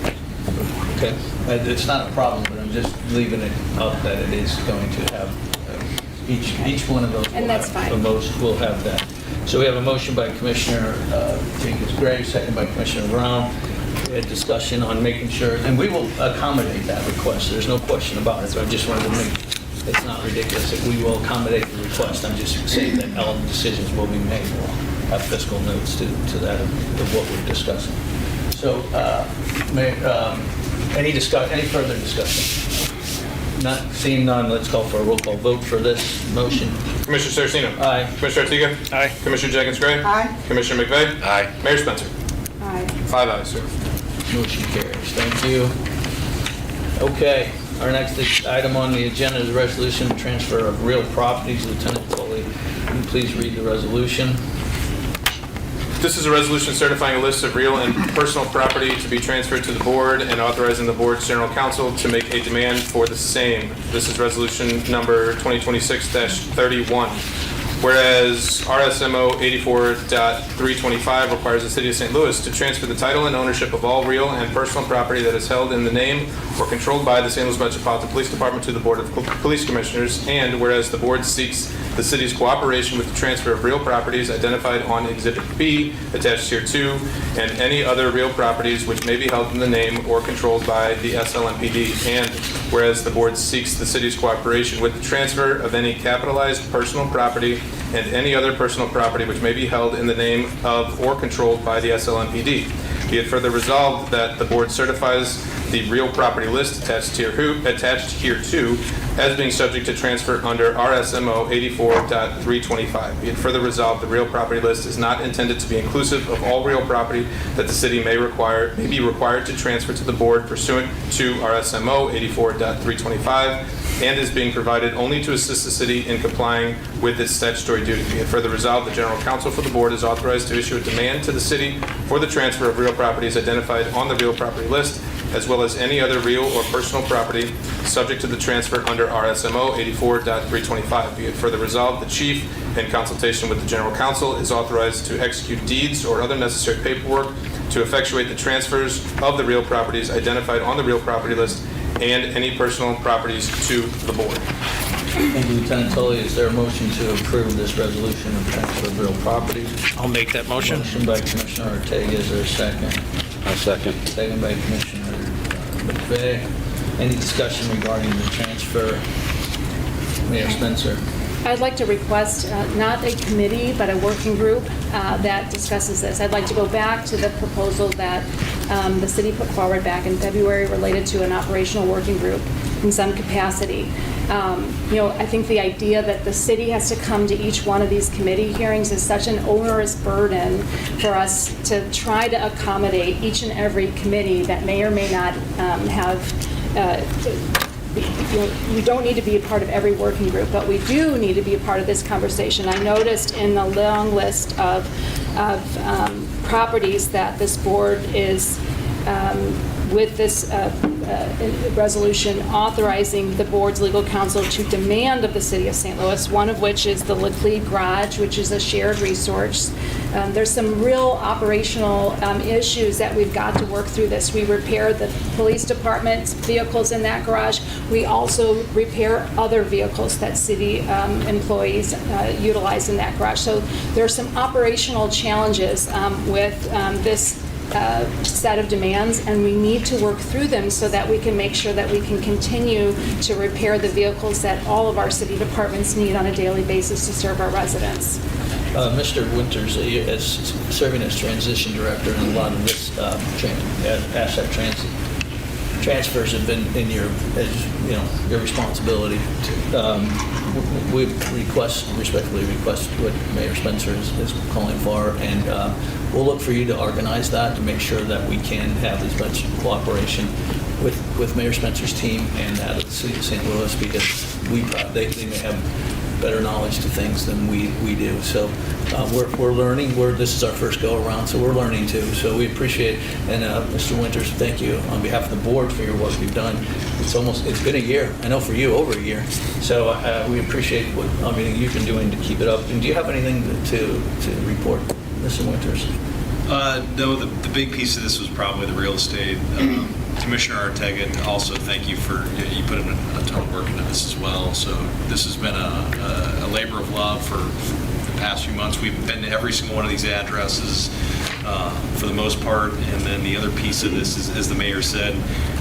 Okay, it's not a problem, but I'm just leaving it up that it is going to have, each one of those.
And that's fine.
Will have that. So we have a motion by Commissioner Jenkins Gray, second by Commissioner Brown. We had discussion on making sure, and we will accommodate that request. There's no question about it, so I just wanted to make, it's not ridiculous that we will accommodate the request. I'm just saying that all decisions will be made. We'll have fiscal notes to that of what we're discussing. So, any further discussion? Not seeing none, let's call for a roll call vote for this motion.
Commissioner Saraceno.
Aye.
Commissioner Ortega.
Aye.
Commissioner Jenkins Gray.
Aye.
Commissioner McVeigh.
Aye.
Mayor Spencer.
Aye.
5 ayes, sir.
Motion carries. Thank you. Okay, our next item on the agenda is a resolution to transfer of real properties. Lieutenant Foley, can you please read the resolution?
This is a resolution certifying a list of real and personal property to be transferred to the board and authorizing the board's general counsel to make a demand for the same. This is resolution number 2026-31. Whereas RSMO 84.325 requires the City of St. Louis to transfer the title and ownership of all real and personal property that is held in the name or controlled by the St. Louis Metropolitan Police Department to the Board of Police Commissioners, and whereas the board seeks the city's cooperation with the transfer of real properties identified on Exhibit B, attached here 2, and any other real properties which may be held in the name or controlled by the SLMPD, and whereas the board seeks the city's cooperation with the transfer of any capitalized personal property and any other personal property which may be held in the name of or controlled by the SLMPD. Be it further resolved that the board certifies the real property list attached here 2 as being subject to transfer under RSMO 84.325. Be it further resolved, the real property list is not intended to be inclusive of all real property that the city may be required to transfer to the board pursuant to RSMO 84.325, and is being provided only to assist the city in complying with its statutory duty. Be it further resolved, the general counsel for the board is authorized to issue a demand to the city for the transfer of real properties identified on the real property list, as well as any other real or personal property subject to the transfer under RSMO 84.325. Be it further resolved, the chief, in consultation with the general counsel, is authorized to execute deeds or other necessary paperwork to effectuate the transfers of the real properties identified on the real property list and any personal properties to the board.
Thank you, Lieutenant Tully. Is there a motion to approve this resolution of transfer of real property?
I'll make that motion.
Motion by Commissioner Ortega. Is there a second?
I'll second.
Second by Commissioner McVeigh. Any discussion regarding the transfer? Mayor Spencer.
I'd like to request not a committee, but a working group that discusses this. I'd like to go back to the proposal that the city put forward back in February related to an operational working group in some capacity. I think the idea that the city has to come to each one of these committee hearings is such an onerous burden for us to try to accommodate each and every committee that may or may not have we don't need to be a part of every working group, but we do need to be a part of this conversation. I noticed in the long list of properties that this board is with this resolution authorizing the board's legal counsel to demand of the city of St. Louis, one of which is the Laclede Garage, which is a shared resource. There's some real operational issues that we've got to work through this. We repair the police department's vehicles in that garage. We also repair other vehicles that city employees utilize in that garage. So there are some operational challenges with this set of demands, and we need to work through them so that we can make sure that we can continue to repair the vehicles that all of our city departments need on a daily basis to serve our residents.
Mr. Winters, as serving as transition director, and a lot of this asset transfers have been in your responsibility. We respectfully request what Mayor Spencer is calling for, and we'll look for you to organize that to make sure that we can have as much cooperation with Mayor Spencer's team and that of the city of St. Louis, because they may have better knowledge to things than we do. So we're learning. This is our first go around, so we're learning too. So we appreciate, and Mr. Winters, thank you on behalf of the board for your work you've done. It's been a year. I know for you, over a year. So we appreciate everything you've been doing to keep it up. And do you have anything to report, Mr. Winters?
No, the big piece of this was probably the real estate. Commissioner Ortega, also thank you you put in a ton of work into this as well. So this has been a labor of love for the past few months. We've been to every single one of these addresses for the most part. And then the other piece of this is, as the mayor said,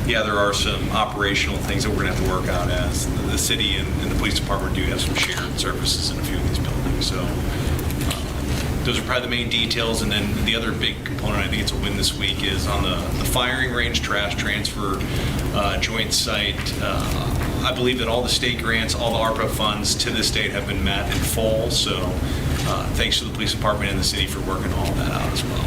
there are some operational things that we're going to have to work out as the city and the police department do have some shared services in a few of these buildings. So those are probably the main details. And then the other big component, I think it's a win this week, is on the firing range trash transfer joint site. I believe that all the state grants, all the ARPA funds to this date have been met in full. So thanks to the police department and the city for working all that out as well.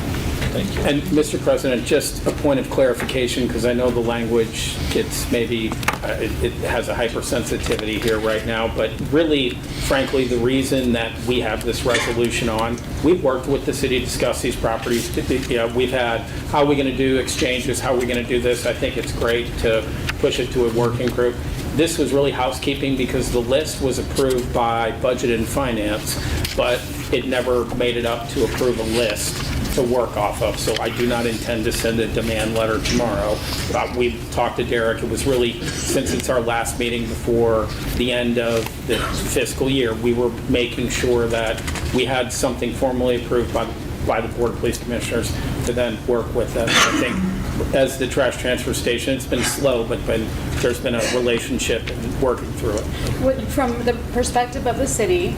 Thank you.
And Mr. President, just a point of clarification, because I know the language gets maybe, it has a hypersensitivity here right now, but really
frankly, the reason that we have this resolution on. We've worked with the city to discuss these properties. We've had, how are we going to do exchanges, how are we going to do this? I think it's great to push it to a working group. This was really housekeeping because the list was approved by Budget and Finance, but it never made it up to approve a list to work off of. So I do not intend to send a demand letter tomorrow. We talked to Derek. It was really, since it's our last meeting before the end of the fiscal year, we were making sure that we had something formally approved by the Board of Police Commissioners to then work with them. I think as the trash transfer station, it's been slow, but there's been a relationship in working through it.
From the perspective of the city,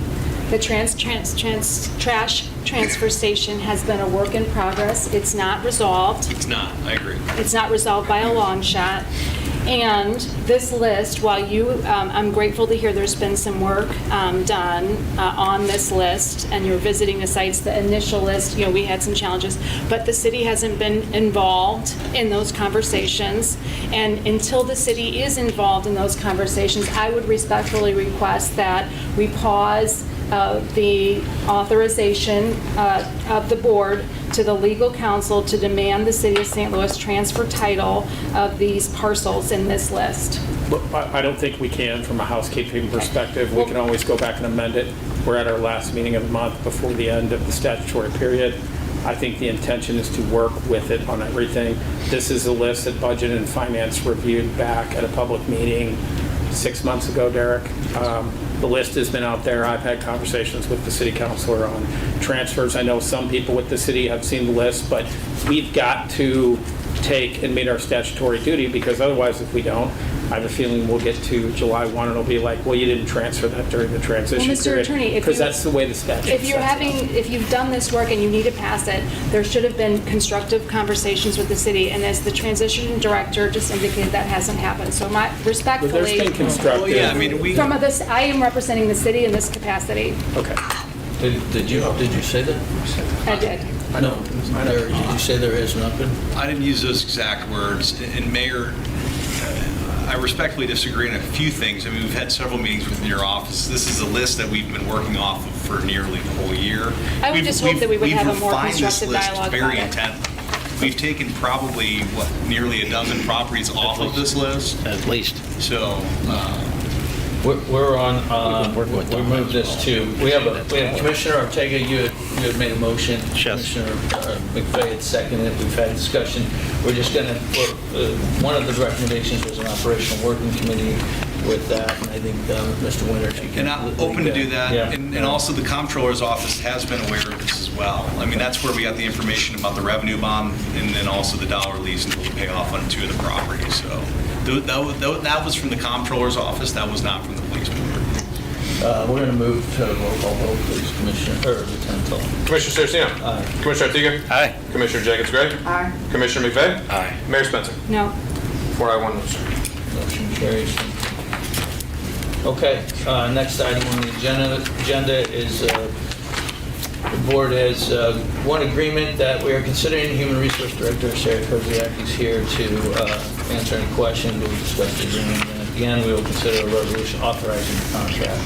the trash transfer station has been a work in progress. It's not resolved.
It's not, I agree.
It's not resolved by a long shot. And this list, while I'm grateful to hear there's been some work done on this list, and you're visiting the sites, the initial list, we had some challenges, but the city hasn't been involved in those conversations. And until the city is involved in those conversations, I would respectfully request that we pause the authorization of the board to the legal counsel to demand the city of St. Louis transfer title of these parcels in this list.
But I don't think we can from a housekeeping perspective. We can always go back and amend it. We're at our last meeting of the month before the end of the statutory period. I think the intention is to work with it on everything. This is a list that Budget and Finance reviewed back at a public meeting 6 months ago, Derek. The list has been out there. I've had conversations with the city councilor on transfers. I know some people with the city have seen the list, but we've got to take and meet our statutory duty, because otherwise, if we don't, I have a feeling we'll get to July 1 and it'll be like, well, you didn't transfer that during the transition
Mr.
period.
Attorney,
because that's the way the statute
If
says it.
if you've done this work and you need to pass it, there should have been constructive conversations with the city. And as the transition director just indicated, that hasn't happened. So respectfully.
But there's been constructive.
Well, yeah, I mean,
I am representing the city in this capacity.
Okay.
Did you say that?
I did.
No. Did you say there has not been?
I didn't use those exact words. And Mayor, I respectfully disagree on a few things. I mean, we've had several meetings within your office. This is a list that we've been working off of for nearly the whole year.
I would just hope that we would have a more constructive
We've
dialogue
refined this list very
about it.
intently. We've taken probably, nearly a dozen properties off of this list.
At least.
So,
We're on, we moved this to, we have Commissioner Ortega, you had made a motion.
Yes.
Commissioner McVeigh had seconded it. We've had discussion. We're just going to, one of the recommendations was an operational working committee with that, and I think Mr. Winters, you can.
and I'm open to do that.
Yeah.
And also the comptroller's office has been aware of this as well. I mean, that's where we got the information about the revenue bond and then also the dollar lease until we pay off on 2 of the properties. So that was from the comptroller's office. That was not from the police board.
We're going to move to roll call vote, please, Commissioner, or Lieutenant Tully.
Commissioner Saraceno?
Aye.
Commissioner Ortega?
Aye.
Commissioner Jacobs-Gray?
Aye.
Commissioner McVeigh?
Aye.
Mayor Spencer?
No.
4 ayes, 1 no, sir.
Motion carries. Okay, next item on the agenda is the board has one agreement that we are considering. Human Resource Director Sarah Koziak is here to answer any questions. We'll discuss the agreement, and at the end we will consider a resolution authorizing the contract.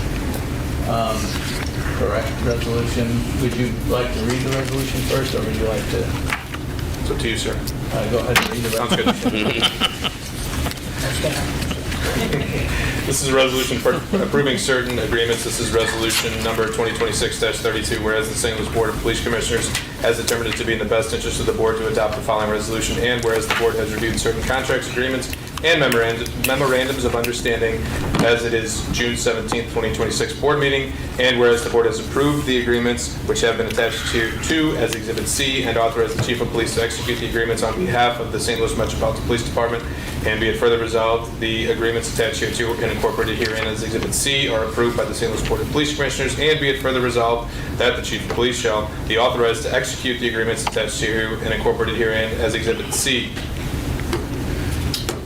Correct resolution. Would you like to read the resolution first, or would you like to?
It's up to you, sir.
Go ahead and read the
Sounds good.
resolution.
This is a resolution for approving certain agreements. This is resolution number 2026-32, whereas the St. Louis Board of Police Commissioners has determined it to be in the best interest of the board to adopt the following resolution, and whereas the board has reviewed certain contracts, agreements, and memorandums of understanding as it is June 17th, 2026 board meeting, and whereas the board has approved the agreements which have been attached to as Exhibit C, and authorized the Chief of Police to execute the agreements on behalf of the St. Louis Metropolitan Police Department, and be it further resolved, the agreements attached here to and incorporated herein as Exhibit C are approved by the St. Louis Board of Police Commissioners, and be it further resolved that the Chief of Police shall be authorized to execute the agreements attached to and incorporated herein as Exhibit C.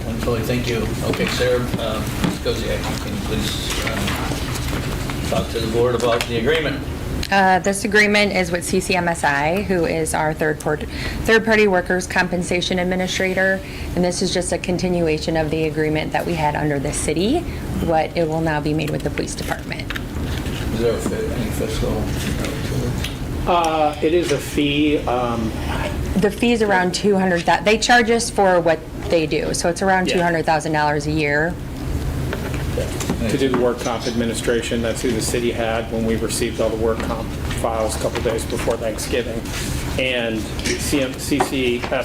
Wonderful, thank you. Okay, Sarah, Ms. Koziak, can you please talk to the board about the agreement?
This agreement is with CCMSI, who is our third-party workers' compensation administrator, and this is just a continuation of the agreement that we had under the city, but it will now be made with the police department.
Is there any fiscal?
It is a fee.
The fee's around 200,000. They charge us for what they do, so it's around
Yeah.
$200,000 a year.
To do the work comp administration. That's who the city had when we received all the work comp files a couple days before Thanksgiving. And CCMSI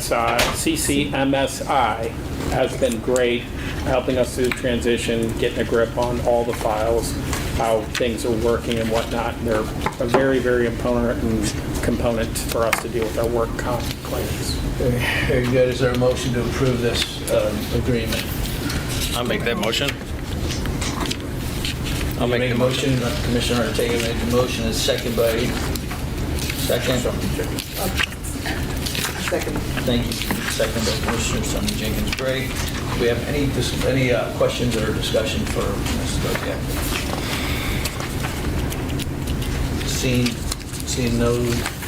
has been great, helping us through the transition, getting a grip on all the files, how things are working and whatnot. And they're a very, very important component for us to deal with our work comp claims.
Very good. Is there a motion to approve this agreement?
I'll make that motion.
I'll make the motion. Commissioner Ortega made the motion. Is second by... Second?
Second.
Thank you. Second by Commissioner Sonny Jenkins Gray. Do we have any questions or discussion for Ms. Dorothy? Seeing no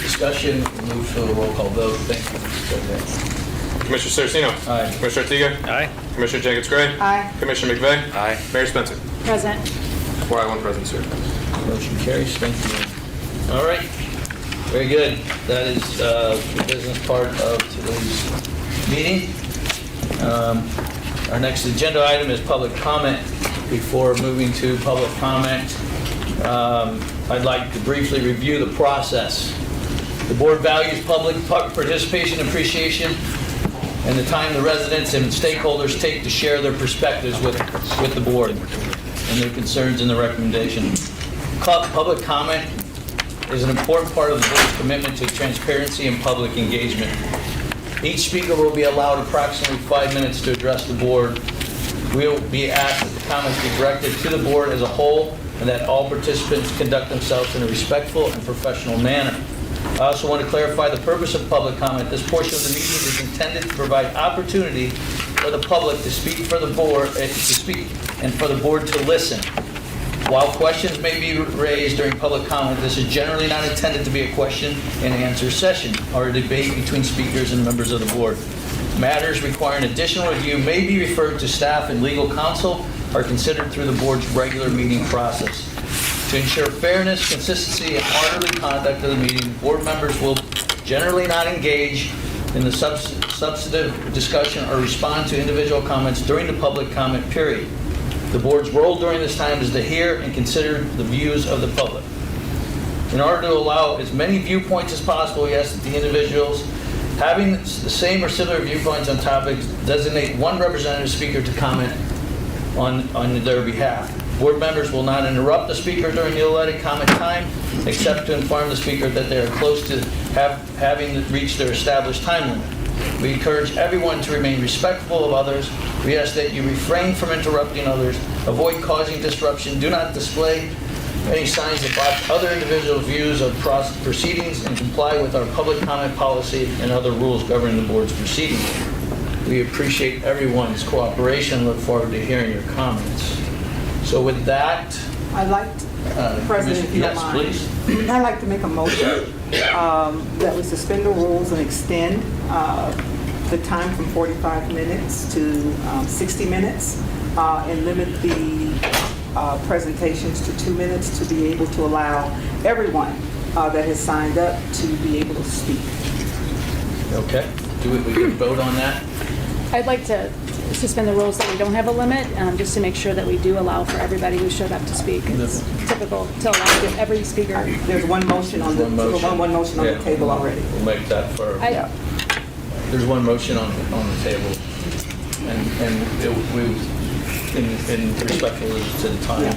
discussion, we'll move to a roll call vote. Thank you, Ms. Dorothy.
Commissioner Saraceno?
Aye.
Commissioner Ortega?
Aye.
Commissioner Jenkins Gray?
Aye.
Commissioner McVeigh?
Aye.
Mayor Spencer?
Present.
4-1 present, sir.
Motion carries. Thank you. All right. Very good. That is the business part of today's meeting. Our next agenda item is public comment. Before moving to public comment, I'd like to briefly review the process. The board values public participation and appreciation and the time the residents and stakeholders take to share their perspectives with the board and their concerns and the recommendation. Public comment is an important part of the board's commitment to transparency and public engagement. Each speaker will be allowed approximately 5 minutes to address the board. We'll be asked that the comments be directed to the board as a whole and that all participants conduct themselves in a respectful and professional manner. I also want to clarify the purpose of public comment. This portion of the meeting is intended to provide opportunity for the public to speak for the board, and for the board to listen. While questions may be raised during public comment, this is generally not intended to be a question and answer session or a debate between speakers and members of the board. Matters requiring additional review may be referred to staff and legal counsel or considered through the board's regular meeting process. To ensure fairness, consistency, and orderly conduct of the meeting, board members will generally not engage in the substantive discussion or respond to individual comments during the public comment period. The board's role during this time is to hear and consider the views of the public. In order to allow as many viewpoints as possible, we ask that the individuals having the same or similar viewpoints on topics designate one representative speaker to comment on their behalf. Board members will not interrupt the speaker during the allotted comment time, except to inform the speaker that they are close to having reached their established time limit. We encourage everyone to remain respectful of others. We ask that you refrain from interrupting others, avoid causing disruption, do not display any signs that block other individuals' views of proceedings, and comply with our public comment policy and other rules governing the board's proceedings. We appreciate everyone's cooperation and look forward to hearing your comments. So with that,
I'd like, President, if you don't mind.
Yes, please.
I'd like to make a motion that we suspend the rules and extend the time from 45 minutes to 60 minutes and limit the presentations to 2 minutes to be able to allow everyone that has signed up to be able to speak.
Okay. We can vote on that?
I'd like to suspend the rules that we don't have a limit, just to make sure that we do allow for everybody who showed up to speak. It's typical to allow every speaker.
There's one motion on the one motion on the table already.
We'll make that for... There's one motion on the table, and in respectful to the time,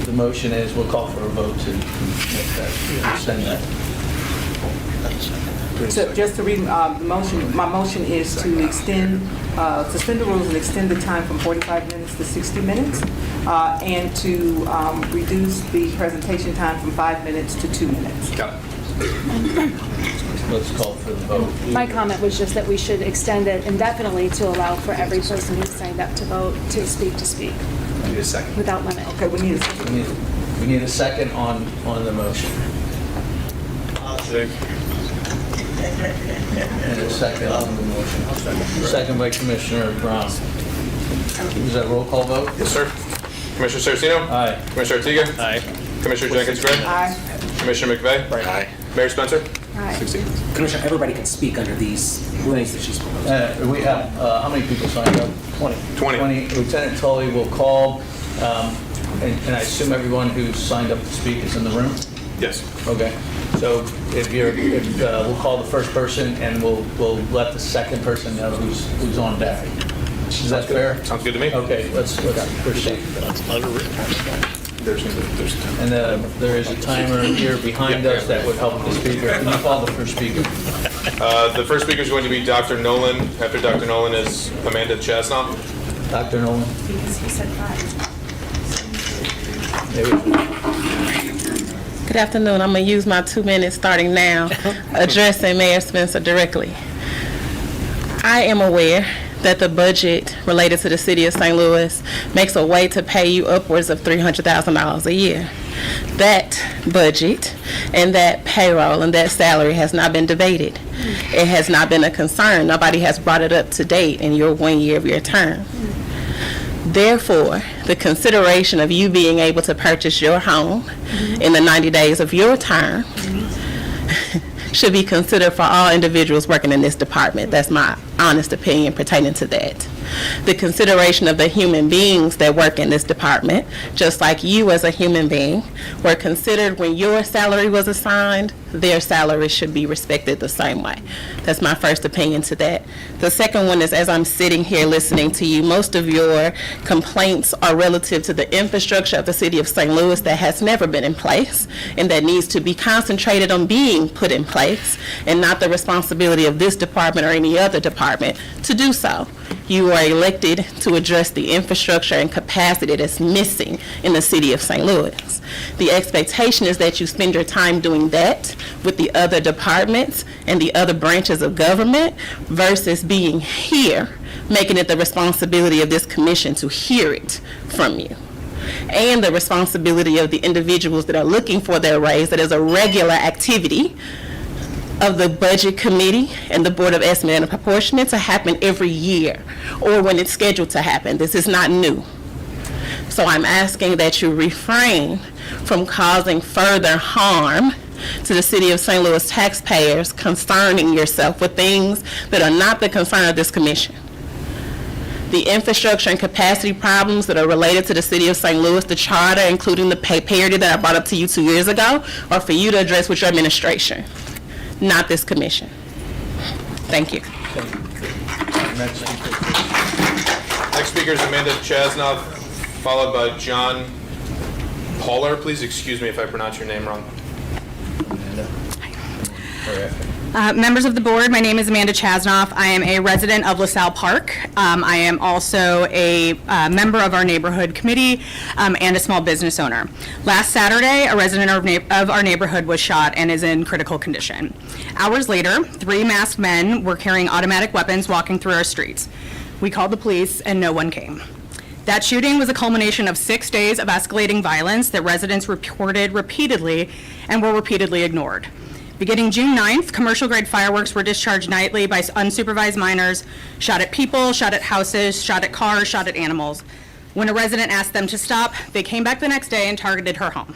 the motion is, we'll call for a vote to make that, extend that.
So just to read the motion, my motion is to extend, suspend the rules and extend the time from 45 minutes to 60 minutes, and to reduce the presentation time from 5 minutes to 2 minutes.
Got it.
Let's call for the vote.
My comment was just that we should extend it indefinitely to allow for every person who signed up to vote to speak
I need a second.
without limit.
Okay, we need a second.
We need a second on the motion. And a second on the motion. Second by Commissioner Brown. Is that a roll call vote?
Yes, sir. Commissioner Saraceno?
Aye.
Commissioner Artiga?
Aye.
Commissioner Jenkins Gray?
Aye.
Commissioner McVeigh?
Aye.
Mayor Spencer?
Aye.
16.
Commissioner, everybody can speak under these rules that she's proposing.
We have, how many people signed up? 20.
20.
Lieutenant Tully will call, and I assume everyone who signed up to speak is in the room?
Yes.
Okay. So we'll call the first person and we'll let the second person know who's on deck. Is that fair?
Sounds good to me.
Okay, let's proceed. And there is a timer here behind us that would help the speaker. Can you call the first speaker?
The first speaker is going to be Dr. Nolan. After Dr. Nolan is Amanda Chasnoff.
Dr. Nolan?
Because he said 5.
There we go.
Good afternoon. I'm going to use my 2 minutes starting now, addressing Mayor Spencer directly. I am aware that the budget related to the city of St. Louis makes a way to pay you upwards of $300,000 a year. That budget and that payroll and that salary has not been debated. It has not been a concern. Nobody has brought it up to date in your 1 year of your term. Therefore, the consideration of you being able to purchase your home in the 90 days of your term should be considered for all individuals working in this department. That's my honest opinion pertaining to that. The consideration of the human beings that work in this department, just like you as a human being, were considered when your salary was assigned. Their salary should be respected the same way. That's my first opinion to that. The second one is, as I'm sitting here listening to you, most of your complaints are relative to the infrastructure of the city of St. Louis that has never been in place and that needs to be concentrated on being put in place, and not the responsibility of this department or any other department to do so. You are elected to address the infrastructure and capacity that's missing in the city of St. Louis. The expectation is that you spend your time doing that with the other departments and the other branches of government versus being here, making it the responsibility of this commission to hear it from you. And the responsibility of the individuals that are looking for their raise, that is a regular activity of the Budget Committee and the Board of Estimate and Apportionment, to happen every year or when it's scheduled to happen. This is not new. So I'm asking that you refrain from causing further harm to the city of St. Louis taxpayers concerning yourself with things that are not the concern of this commission. The infrastructure and capacity problems that are related to the city of St. Louis, the charter, including the pay parity that I brought up to you 2 years ago, are for you to address with your administration, not this commission. Thank you.
Next speaker is Amanda Chasnoff, followed by John Pauler. Please excuse me if I pronounce your name wrong.
Members of the board, my name is Amanda Chasnoff. I am a resident of LaSalle Park. I am also a member of our neighborhood committee and a small business owner. Last Saturday, a resident of our neighborhood was shot and is in critical condition. Hours later, 3 masked men were carrying automatic weapons walking through our streets. We called the police and no one came. That shooting was a culmination of 6 days of escalating violence that residents reported repeatedly and were repeatedly ignored. Beginning June 9th, commercial-grade fireworks were discharged nightly by unsupervised minors, shot at people, shot at houses, shot at cars, shot at animals. When a resident asked them to stop, they came back the next day and targeted her home.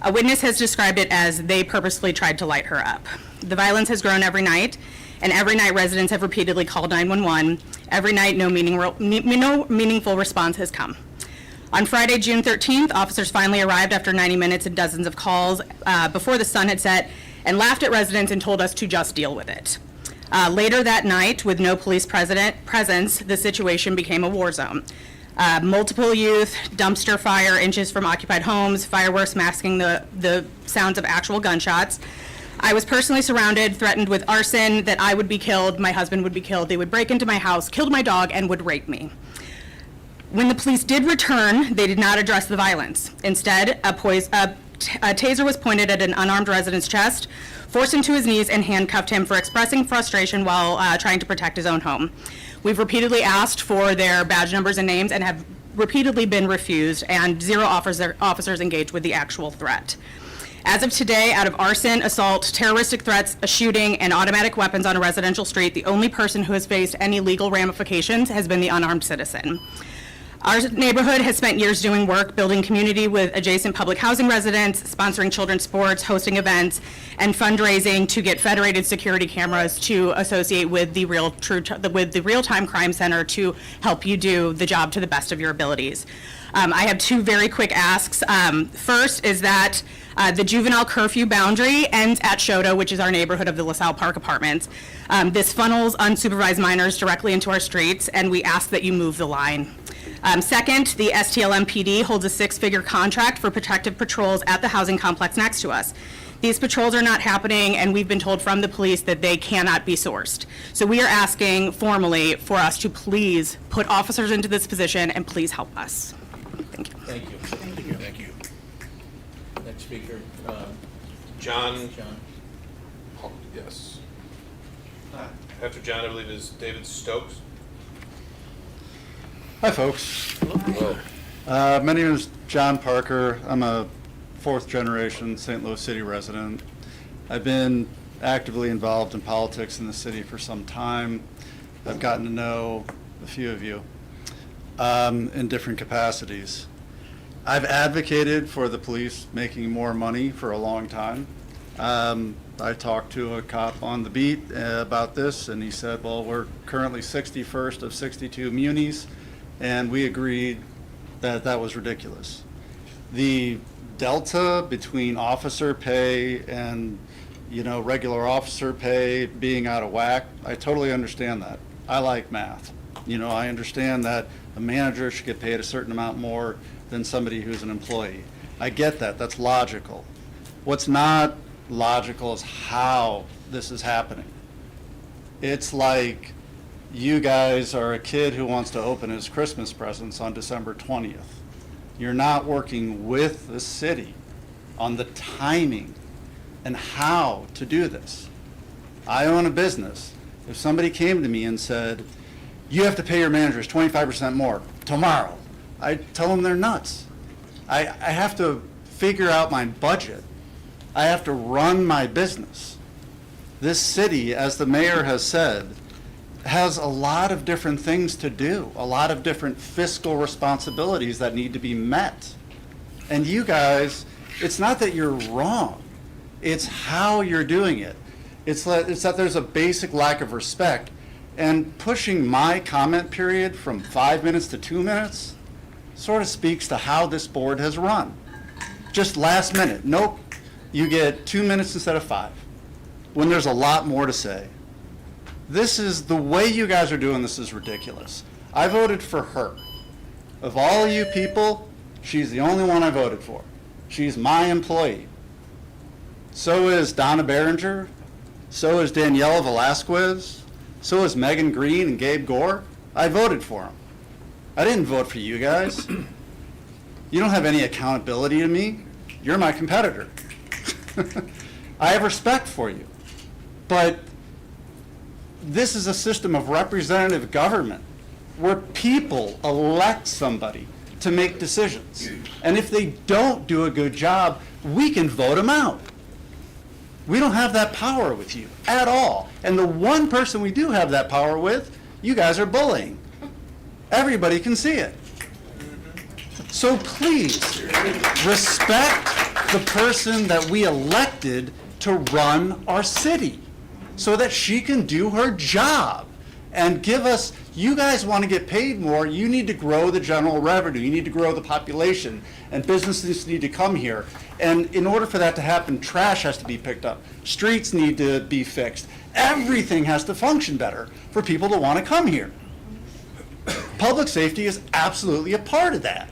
A witness has described it as they purposefully tried to light her up. The violence has grown every night, and every night residents have repeatedly called 911. Every night, no meaningful response has come. On Friday, June 13th, officers finally arrived after 90 minutes and dozens of calls before the sun had set, and laughed at residents and told us to just deal with it. Later that night, with no police presence, the situation became a war zone. Multiple youth, dumpster fire inches from occupied homes, fireworks masking the sounds of actual gunshots. I was personally surrounded, threatened with arson, that I would be killed, my husband would be killed, they would break into my house, kill my dog, and would rape me. When the police did return, they did not address the violence. Instead, a taser was pointed at an unarmed resident's chest, forced him to his knees, and handcuffed him for expressing frustration while trying to protect his own home. We've repeatedly asked for their badge numbers and names and have repeatedly been refused, and 0 officers engaged with the actual threat. As of today, out of arson, assault, terroristic threats, a shooting, and automatic weapons on a residential street, the only person who has faced any legal ramifications has been the unarmed citizen. Our neighborhood has spent years doing work, building community with adjacent public housing residents, sponsoring children's sports, hosting events, and fundraising to get federated security cameras to associate with the Real-Time Crime Center to help you do the job to the best of your abilities. I have two very quick asks. First is that the juvenile curfew boundary ends at Shoto, which is our neighborhood of the LaSalle Park Apartments. This funnels unsupervised minors directly into our streets, and we ask that you move the line. Second, the STLMPD holds a 6-figure contract for protective patrols at the housing complex next to us. These patrols are not happening, and we've been told from the police that they cannot be sourced. So we are asking formally for us to please put officers into this position and please help us. Thank you.
Thank you.
Thank you. Thank you.
Next speaker,
John. Yes. After John, I believe, is David Stokes.
Hi, folks. My name is John Parker. I'm a fourth-generation St. Louis City resident. I've been actively involved in politics in the city for some time. I've gotten to know a few of you in different capacities. I've advocated for the police making more money for a long time. I talked to a cop on the beat about this, and he said, well, we're currently 61st of 62 munis, and we agreed that that was ridiculous. The delta between officer pay and, regular officer pay being out of whack, I totally understand that. I like math. I understand that a manager should get paid a certain amount more than somebody who's an employee. I get that. That's logical. What's not logical is how this is happening. It's like you guys are a kid who wants to open his Christmas presents on December 20th. You're not working with the city on the timing and how to do this. I own a business. If somebody came to me and said, you have to pay your managers 25% more tomorrow, I'd tell them they're nuts. I have to figure out my budget. I have to run my business. This city, as the mayor has said, has a lot of different things to do, a lot of different fiscal responsibilities that need to be met. And you guys, it's not that you're wrong, it's how you're doing it. It's that there's a basic lack of respect. And pushing my comment period from 5 minutes to 2 minutes sort of speaks to how this board has run. Just last minute, nope, you get 2 minutes instead of 5, when there's a lot more to say. This is, the way you guys are doing this is ridiculous. I voted for her. Of all you people, she's the only one I voted for. She's my employee. So is Donna Behringer. So is Daniela Velasquez. So is Megan Green and Gabe Gore. I voted for them. I didn't vote for you guys. You don't have any accountability to me. You're my competitor. I have respect for you. But this is a system of representative government where people elect somebody to make decisions. And if they don't do a good job, we can vote them out. We don't have that power with you at all. And the one person we do have that power with, you guys are bullying. Everybody can see it. So please, respect the person that we elected to run our city so that she can do her job and give us, you guys want to get paid more, you need to grow the general revenue, you need to grow the population, and businesses need to come here. And in order for that to happen, trash has to be picked up, streets need to be fixed, everything has to function better for people to want to come here. Public safety is absolutely a part of that.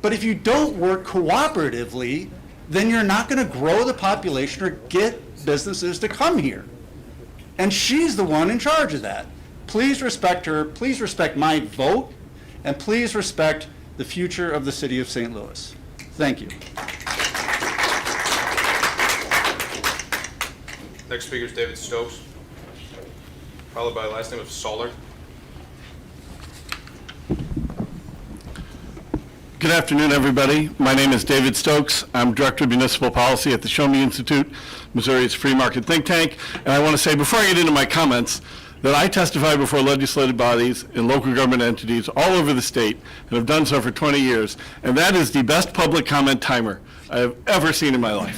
But if you don't work cooperatively, then you're not going to grow the population or get businesses to come here. And she's the one in charge of that. Please respect her, please respect my vote, and please respect the future of the city of St. Louis. Thank you.
Next speaker is David Stokes, followed by last name of Soller.
Good afternoon, everybody. My name is David Stokes. I'm Director of Municipal Policy at the Show Me Institute, Missouri's free market think tank. And I want to say, before I get into my comments, that I testify before legislative bodies and local government entities all over the state, and have done so for 20 years, and that is the best public comment timer I have ever seen in my life.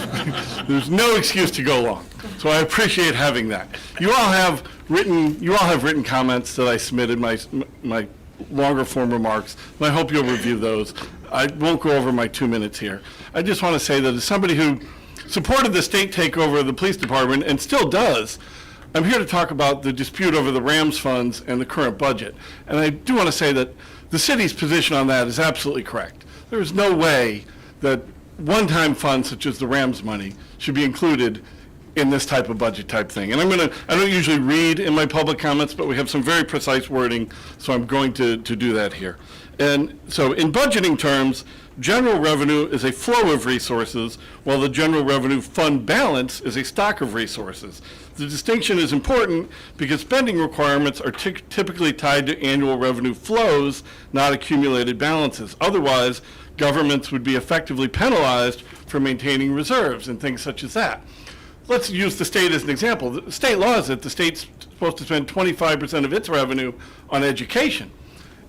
There's no excuse to go long, so I appreciate having that. You all have written comments that I submitted, my longer form remarks, and I hope you'll review those. I won't go over my 2 minutes here. I just want to say that as somebody who supported the state takeover of the police department and still does, I'm here to talk about the dispute over the Rams funds and the current budget. And I do want to say that the city's position on that is absolutely correct. There is no way that one-time funds such as the Rams money should be included in this type of budget type thing. And I don't usually read in my public comments, but we have some very precise wording, so I'm going to do that here. And so in budgeting terms, general revenue is a flow of resources, while the general revenue fund balance is a stock of resources. The distinction is important because spending requirements are typically tied to annual revenue flows, not accumulated balances. Otherwise, governments would be effectively penalized for maintaining reserves and things such as that. Let's use the state as an example. The state law is that the state's supposed to spend 25% of its revenue on education.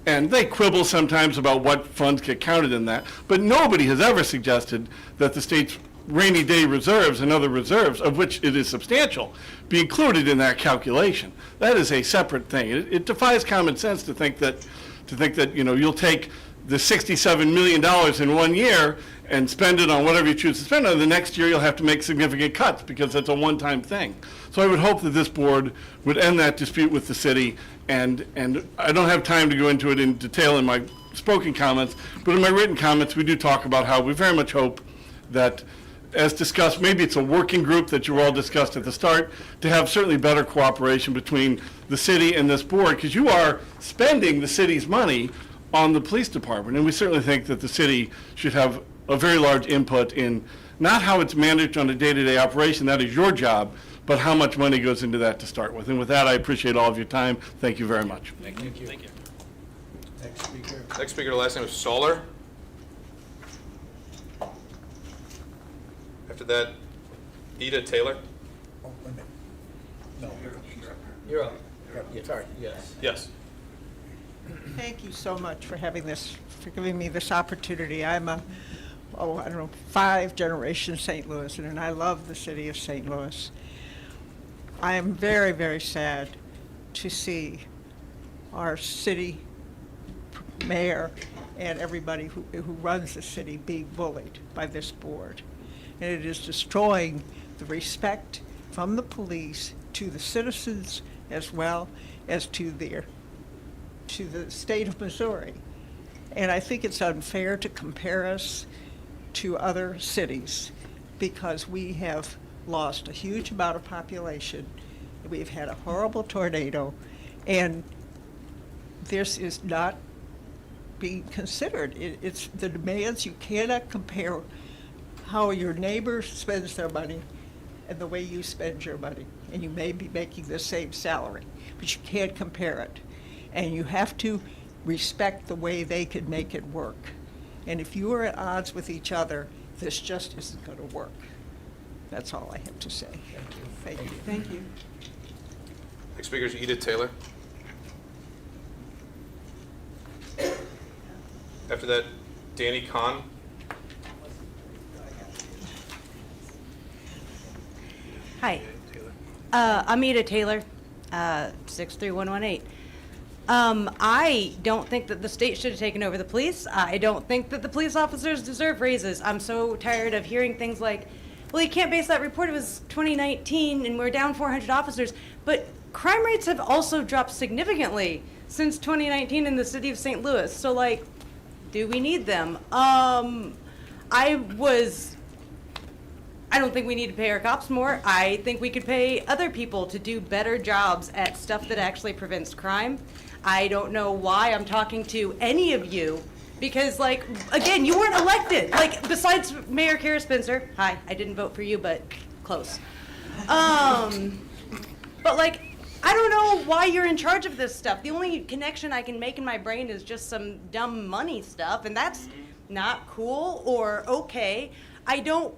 And they quibble sometimes about what funds get counted in that, but nobody has ever suggested that the state's rainy day reserves and other reserves, of which it is substantial, be included in that calculation. That is a separate thing. It defies common sense to think that you'll take the $67 million in 1 year and spend it on whatever you choose to spend on. The next year you'll have to make significant cuts because that's a one-time thing. So I would hope that this board would end that dispute with the city, and I don't have time to go into it in detail in my spoken comments, but in my written comments we do talk about how we very much hope that, as discussed, maybe it's a working group that you all discussed at the start, to have certainly better cooperation between the city and this board, because you are spending the city's money on the police department, and we certainly think that the city should have a very large input in not how it's managed on a day-to-day operation, that is your job, but how much money goes into that to start with. And with that, I appreciate all of your time. Thank you very much.
Thank you. Thank you.
Next speaker, last name is Solar. After that, Ida Taylor.
No, you're up.
Sorry.
Yes.
Yes.
Thank you so much for for giving me this opportunity. I'm a, 5-generation St. Louis, and I love the city of St. Louis. I am very, very sad to see our city mayor and everybody who runs the city being bullied by this board. And it is destroying the respect from the police to the citizens as well as to the state of Missouri. And I think it's unfair to compare us to other cities because we have lost a huge amount of population. We've had a horrible tornado, and this is not being considered. It's the demands. You cannot compare how your neighbor spends their money and the way you spend your money. And you may be making the same salary, but you can't compare it. And you have to respect the way they can make it work. And if you are at odds with each other, this just isn't going to work. That's all I have to say. Thank you.
Thank you.
Next speaker is Edith Taylor. After that, Danny Kahn.
Hi. I'm Ida Taylor, 63118. I don't think that the state should have taken over the police. I don't think that the police officers deserve raises. I'm so tired of hearing things like, well, you can't base that report. It was 2019 and we're down 400 officers. But crime rates have also dropped significantly since 2019 in the city of St. Louis. So, like, do we need them? I don't think we need to pay our cops more. I think we could pay other people to do better jobs at stuff that actually prevents crime. I don't know why I'm talking to any of you because, like, again, you weren't elected. Like, besides Mayor Kara Spencer, hi, I didn't vote for you, but close. But, like, I don't know why you're in charge of this stuff. The only connection I can make in my brain is just some dumb money stuff, and that's not cool or okay. I don't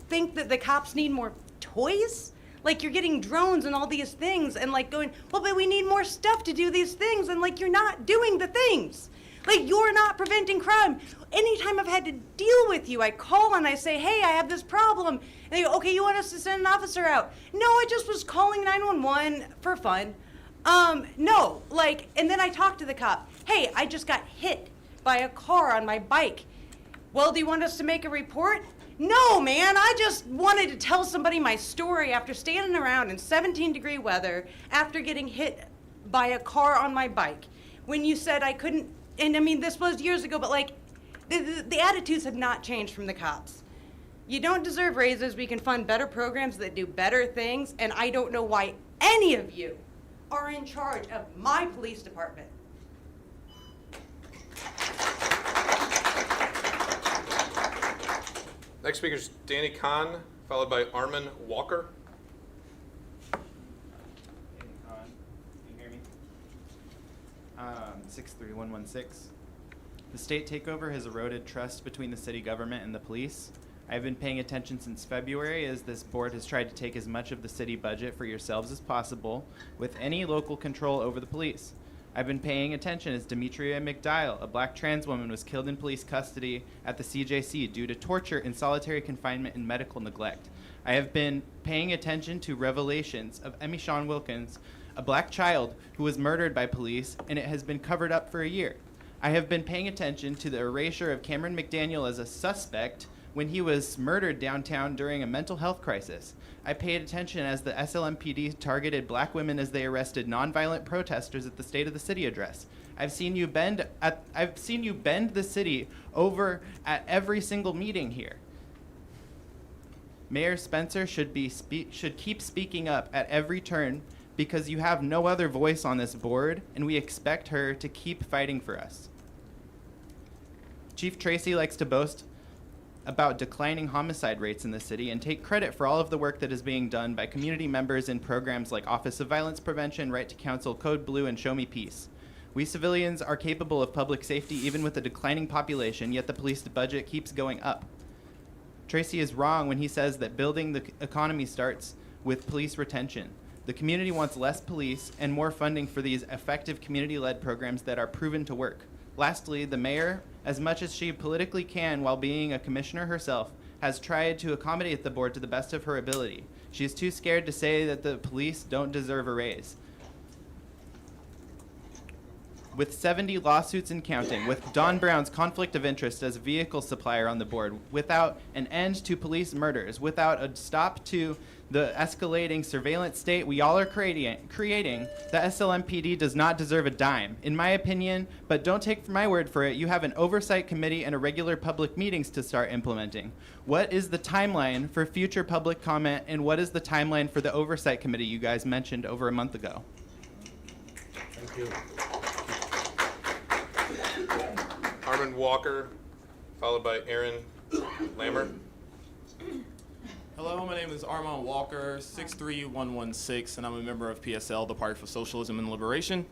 think that the cops need more toys. Like, you're getting drones and all these things and like going, well, but we need more stuff to do these things, and like, you're not doing the things. Like, you're not preventing crime. Anytime I've had to deal with you, I call and I say, hey, I have this problem. And they go, okay, you want us to send an officer out? No, I just was calling 911 for fun. No, like, and then I talk to the cop. Hey, I just got hit by a car on my bike. Well, do you want us to make a report? No, man, I just wanted to tell somebody my story after standing around in 17-degree weather after getting hit by a car on my bike. When you said I couldn't, and I mean, this was years ago, but like, the attitudes have not changed from the cops. You don't deserve raises. We can fund better programs that do better things, and I don't know why any of you are in charge of my police department.
Next speaker is Danny Kahn, followed by Armin Walker.
Danny Kahn, can you hear me? 63116. The state takeover has eroded trust between the city government and the police. I've been paying attention since February as this board has tried to take as much of the city budget for yourselves as possible with any local control over the police. I've been paying attention as Demetria McDial, a black trans woman, was killed in police custody at the CJC due to torture in solitary confinement and medical neglect. I have been paying attention to revelations of Emmy Sean Wilkins, a black child who was murdered by police, and it has been covered up for a year. I have been paying attention to the erasure of Cameron McDaniel as a suspect when he was murdered downtown during a mental health crisis. I paid attention as the SLMPD targeted black women as they arrested nonviolent protesters at the State of the City address. I've seen you bend the city over at every single meeting here. Mayor Spencer should keep speaking up at every turn because you have no other voice on this board, and we expect her to keep fighting for us. Chief Tracy likes to boast about declining homicide rates in the city and take credit for all of the work that is being done by community members in programs like Office of Violence Prevention, Right to Counsel, Code Blue, and Show Me Peace. We civilians are capable of public safety even with a declining population, yet the police budget keeps going up. Tracy is wrong when he says that building the economy starts with police retention. The community wants less police and more funding for these effective community-led programs that are proven to work. Lastly, the mayor, as much as she politically can while being a commissioner herself, has tried to accommodate the board to the best of her ability. She is too scared to say that the police don't deserve a raise. With 70 lawsuits and counting, with Don Brown's conflict of interest as a vehicle supplier on the board, without an end to police murders, without a stop to the escalating surveillance state we all are creating, the SLMPD does not deserve a dime, in my opinion, but don't take my word for it. You have an oversight committee and a regular public meetings to start implementing. What is the timeline for future public comment, and what is the timeline for the oversight committee you guys mentioned over a month ago?
Thank you. Armin Walker, followed by Aaron Lammer.
Hello, my name is Armand Walker, 63116, and I'm a member of PSL, the Party for Socialism and Liberation.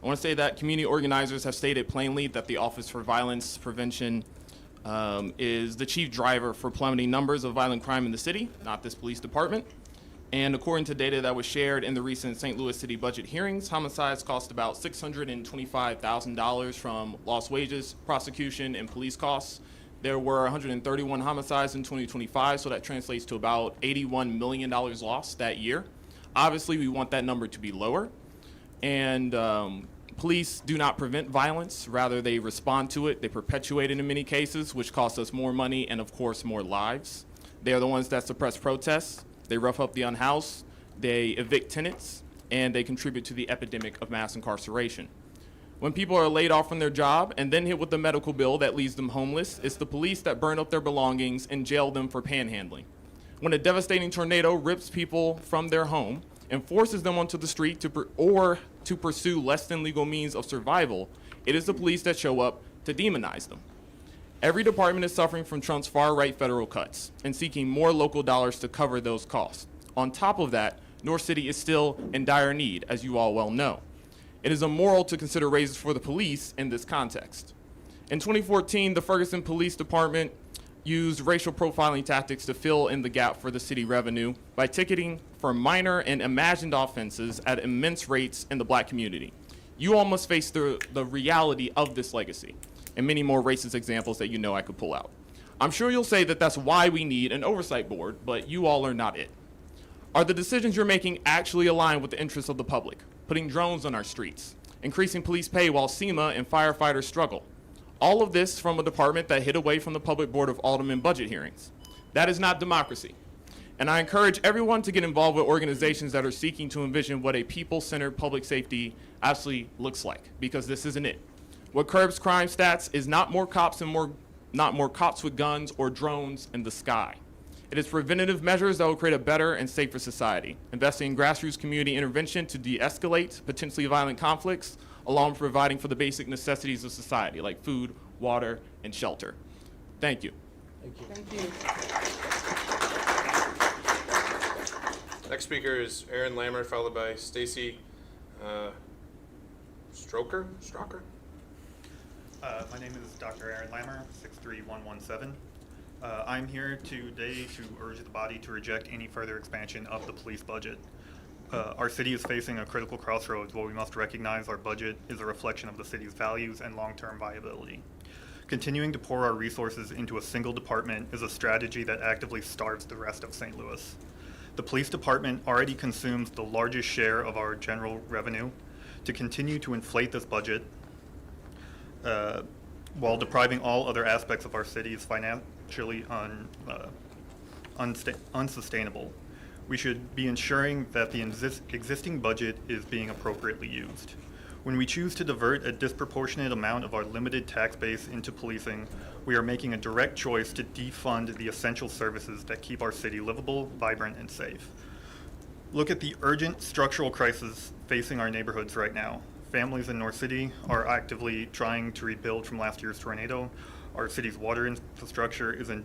I want to say that community organizers have stated plainly that the Office for Violence Prevention is the chief driver for plummeting numbers of violent crime in the city, not this police department. And according to data that was shared in the recent St. Louis City budget hearings, homicides cost about $625,000 from lost wages, prosecution, and police costs. There were 131 homicides in 2025, so that translates to about $81 million lost that year. Obviously, we want that number to be lower. And police do not prevent violence, rather they respond to it. They perpetuate it in many cases, which costs us more money and, of course, more lives. They are the ones that suppress protests. They rough up the unhoused, they evict tenants, and they contribute to the epidemic of mass incarceration. When people are laid off from their job and then hit with a medical bill that leaves them homeless, it's the police that burn up their belongings and jail them for panhandling. When a devastating tornado rips people from their home and forces them onto the street to pursue less than legal means of survival, it is the police that show up to demonize them. Every department is suffering from Trump's far-right federal cuts and seeking more local dollars to cover those costs. On top of that, North City is still in dire need, as you all well know. It is immoral to consider raises for the police in this context. In 2014, the Ferguson Police Department used racial profiling tactics to fill in the gap for the city revenue by ticketing for minor and imagined offenses at immense rates in the black community. You all must face the reality of this legacy, and many more racist examples that you know I could pull out. I'm sure you'll say that that's why we need an oversight board, but you all are not it. Are the decisions you're making actually aligned with the interests of the public? Putting drones on our streets, increasing police pay while SEMA and firefighters struggle. All of this from a department that hid away from the Public Board of Aldermen budget hearings. That is not democracy. And I encourage everyone to get involved with organizations that are seeking to envision what a people-centered public safety actually looks like, because this isn't it. What curbs crime stats is not more cops with guns or drones in the sky. It is preventative measures that will create a better and safer society, investing in grassroots community intervention to de-escalate potentially violent conflicts, along with providing for the basic necessities of society, like food, water, and shelter. Thank you.
Thank you.
Next speaker is Aaron Lammer, followed by Stacy Stroker?
My name is Dr. Aaron Lammer, 63117. I'm here today to urge the body to reject any further expansion of the police budget. Our city is facing a critical crossroads where we must recognize our budget is a reflection of the city's values and long-term viability. Continuing to pour our resources into a single department is a strategy that actively starves the rest of St. Louis. The police department already consumes the largest share of our general revenue. To continue to inflate this budget while depriving all other aspects of our city is financially unsustainable. We should be ensuring that the existing budget is being appropriately used. When we choose to divert a disproportionate amount of our limited tax base into policing, we are making a direct choice to defund the essential services that keep our city livable, vibrant, and safe. Look at the urgent structural crisis facing our neighborhoods right now. Families in North City are actively trying to rebuild from last year's tornado. Our city's water infrastructure is in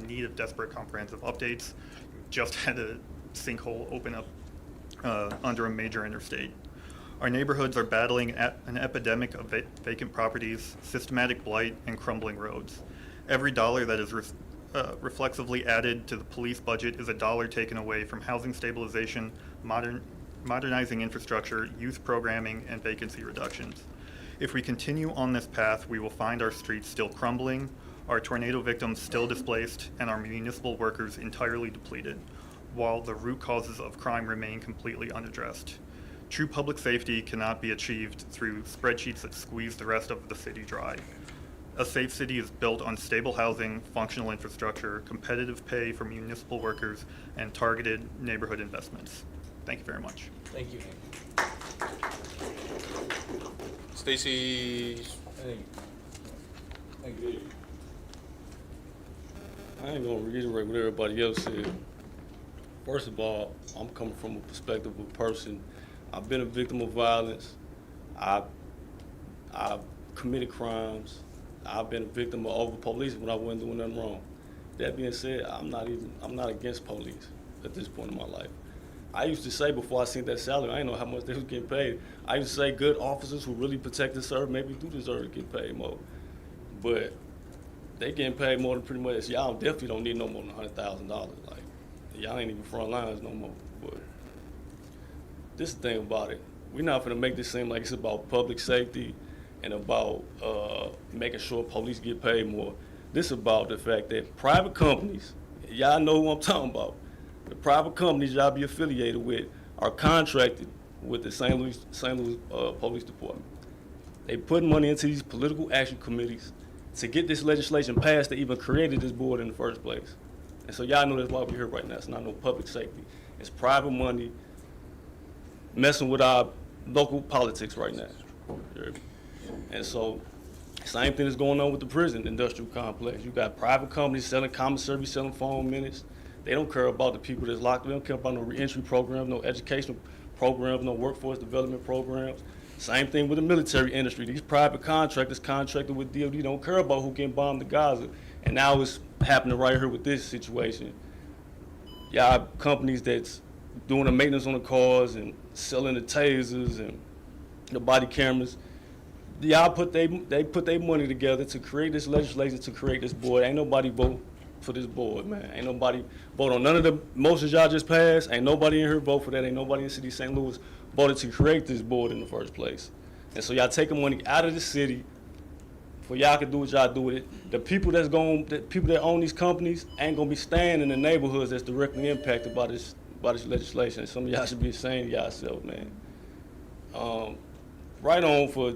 need of desperate comprehensive updates. Just had a sinkhole open up under a major interstate. Our neighborhoods are battling an epidemic of vacant properties, systematic blight, and crumbling roads. Every dollar that is reflexively added to the police budget is a dollar taken away from housing stabilization, modernizing infrastructure, youth programming, and vacancy reductions. If we continue on this path, we will find our streets still crumbling, our tornado victims still displaced, and our municipal workers entirely depleted, while the root causes of crime remain completely unaddressed. True public safety cannot be achieved through spreadsheets that squeeze the rest of the city dry. A safe city is built on stable housing, functional infrastructure, competitive pay for municipal workers, and targeted neighborhood investments. Thank you very much.
Thank you.
Stacy.
Thank you. I ain't gonna reiterate what everybody else said. First of all, I'm coming from a perspective of a person. I've been a victim of violence. I've committed crimes. I've been a victim of over-policing when I wasn't doing nothing wrong. That being said, I'm not against police at this point in my life. I used to say before I seen that salary, I didn't know how much they was getting paid. I used to say good officers who really protect and serve maybe do deserve to get paid more. But they getting paid more than pretty much, y'all definitely don't need no more than $100,000. Like, y'all ain't even front lines no more. But this is the thing about it. We're not gonna make this seem like it's about public safety and about making sure police get paid more. This is about the fact that private companies, y'all know who I'm talking about, the private companies y'all be affiliated with are contracted with the St. Louis Police Department. They put money into these political action committees to get this legislation passed that even created this board in the first place. And so y'all know that's why we're here right now. It's not no public safety. It's private money messing with our local politics right now. And so same thing is going on with the prison industrial complex. You got private companies selling commissary, selling phone minutes. They don't care about the people that's locked up. They don't care about no reentry programs, no educational programs, no workforce development programs. Same thing with the military industry. These private contractors contracted with DOD don't care about who getting bombed to Gaza. And now it's happening right here with this situation. Y'all have companies that's doing the maintenance on the cars and selling the tasers and the body cameras.
y'all they put their money together to create this legislation, to create this board. Ain't nobody vote for this board, man. Ain't nobody vote on none of the motions y'all just passed. Ain't nobody in here vote for that. Ain't nobody in the city of St. Louis voted to create this board in the first place. And so y'all taking money out of the city for y'all can do what y'all do with it. The people that own these companies ain't gonna be staying in the neighborhoods that's directly impacted by this legislation. Some of y'all should be ashamed of yourself, man. Right on for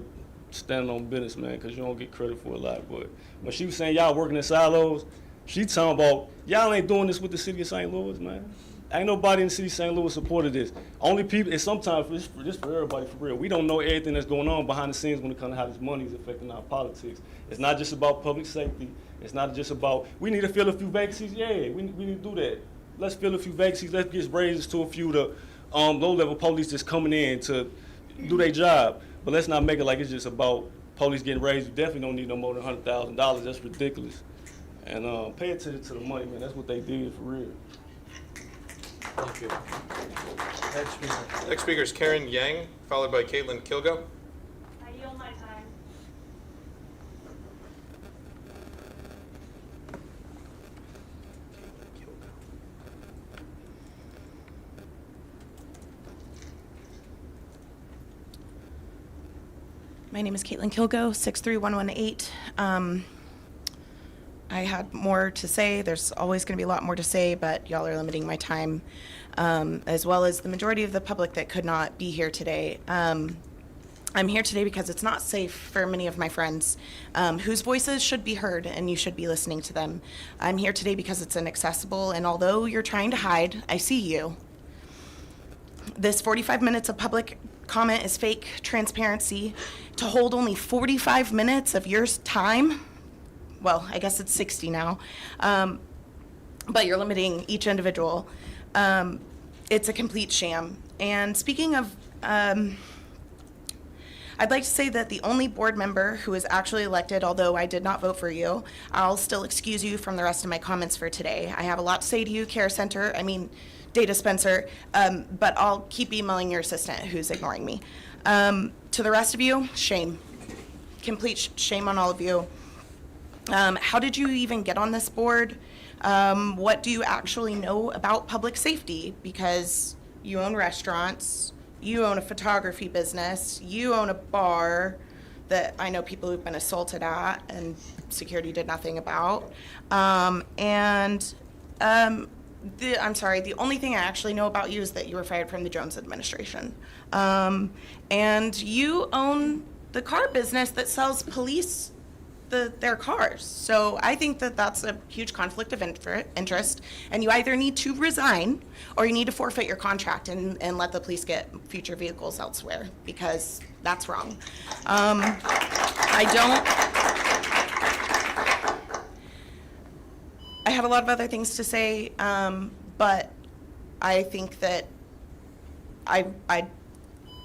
standing on business, man, because you don't get credit for a lot. But when she was saying y'all working in silos, she talking about y'all ain't doing this with the city of St. Louis, man. Ain't nobody in the city of St. Louis supported this. Only people, and sometimes this for everybody for real. We don't know everything that's going on behind the scenes when it comes to how this money is affecting our politics. It's not just about public safety. It's not just about, we need to fill a few vacancies. Yeah, we need to do that. Let's fill a few vacancies. Let's get raises to a few of the low-level police that's coming in to do their job. But let's not make it like it's just about police getting raised. You definitely don't need no more than $100,000. That's ridiculous. And pay attention to the money, man. That's what they did for real.
Thank you.
Next speaker is Karen Yang, followed by Caitlin Kilgo.
I yield my time.
My name is Caitlin Kilgo, 63118. I had more to say. There's always going to be a lot more to say, but y'all are limiting my time, as well as the majority of the public that could not be here today. I'm here today because it's not safe for many of my friends whose voices should be heard, and you should be listening to them. I'm here today because it's inaccessible, and although you're trying to hide, I see you. This 45 minutes of public comment is fake transparency. To hold only 45 minutes of your time, well, I guess it's 60 now, but you're limiting each individual. It's a complete sham. And speaking of, I'd like to say that the only board member who is actually elected, although I did not vote for you, I'll still excuse you from the rest of my comments for today. I have a lot to say to you, Data Spencer, but I'll keep emailing your assistant who's ignoring me. To the rest of you, shame. Complete shame on all of you. How did you even get on this board? What do you actually know about public safety? Because you own restaurants, you own a photography business, you own a bar that I know people who've been assaulted at and security did nothing about. I'm sorry, the only thing I actually know about you is that you were fired from the Jones administration. And you own the car business that sells police their cars. So I think that that's a huge conflict of interest, and you either need to resign or you need to forfeit your contract and let the police get future vehicles elsewhere, because that's wrong. I have a lot of other things to say, but I think that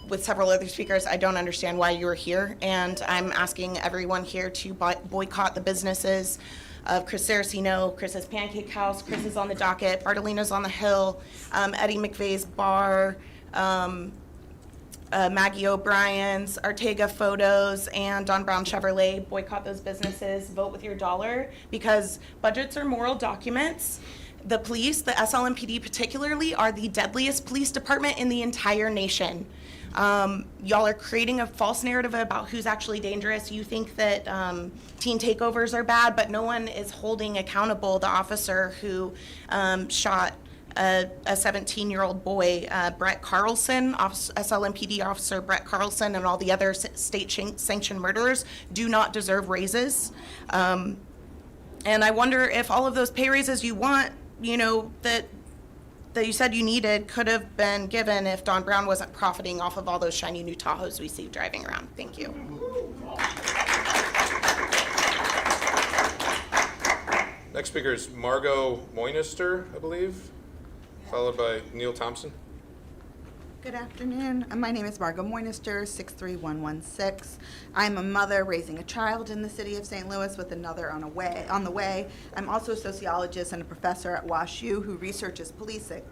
with several other speakers, I don't understand why you are here, and I'm asking everyone here to boycott the businesses of Chris Saraceno, Chris's Pancake House, Chris is on the docket, Bartolino's on the Hill, Eddie McVeigh's Bar, Maggie O'Brien's, Ortega Photos, and Don Brown Chevrolet. Boycott those businesses, vote with your dollar, because budgets are moral documents. The police, the SLMPD particularly, are the deadliest police department in the entire nation. Y'all are creating a false narrative about who's actually dangerous. You think that teen takeovers are bad, but no one is holding accountable the officer who shot a 17-year-old boy, Brett Carlson, SLMPD officer Brett Carlson, and all the other state-sanctioned murderers do not deserve raises. And I wonder if all of those pay raises you want, that you said you needed, could have been given if Don Brown wasn't profiting off of all those shiny new Tahoes we see driving around. Thank you.
Next speaker is Margot Moynister, I believe, followed by Neil Thompson.
Good afternoon. My name is Margot Moynister, 63116. I'm a mother raising a child in the city of St. Louis with another on the way. I'm also a sociologist and a professor at WashU who researches policing.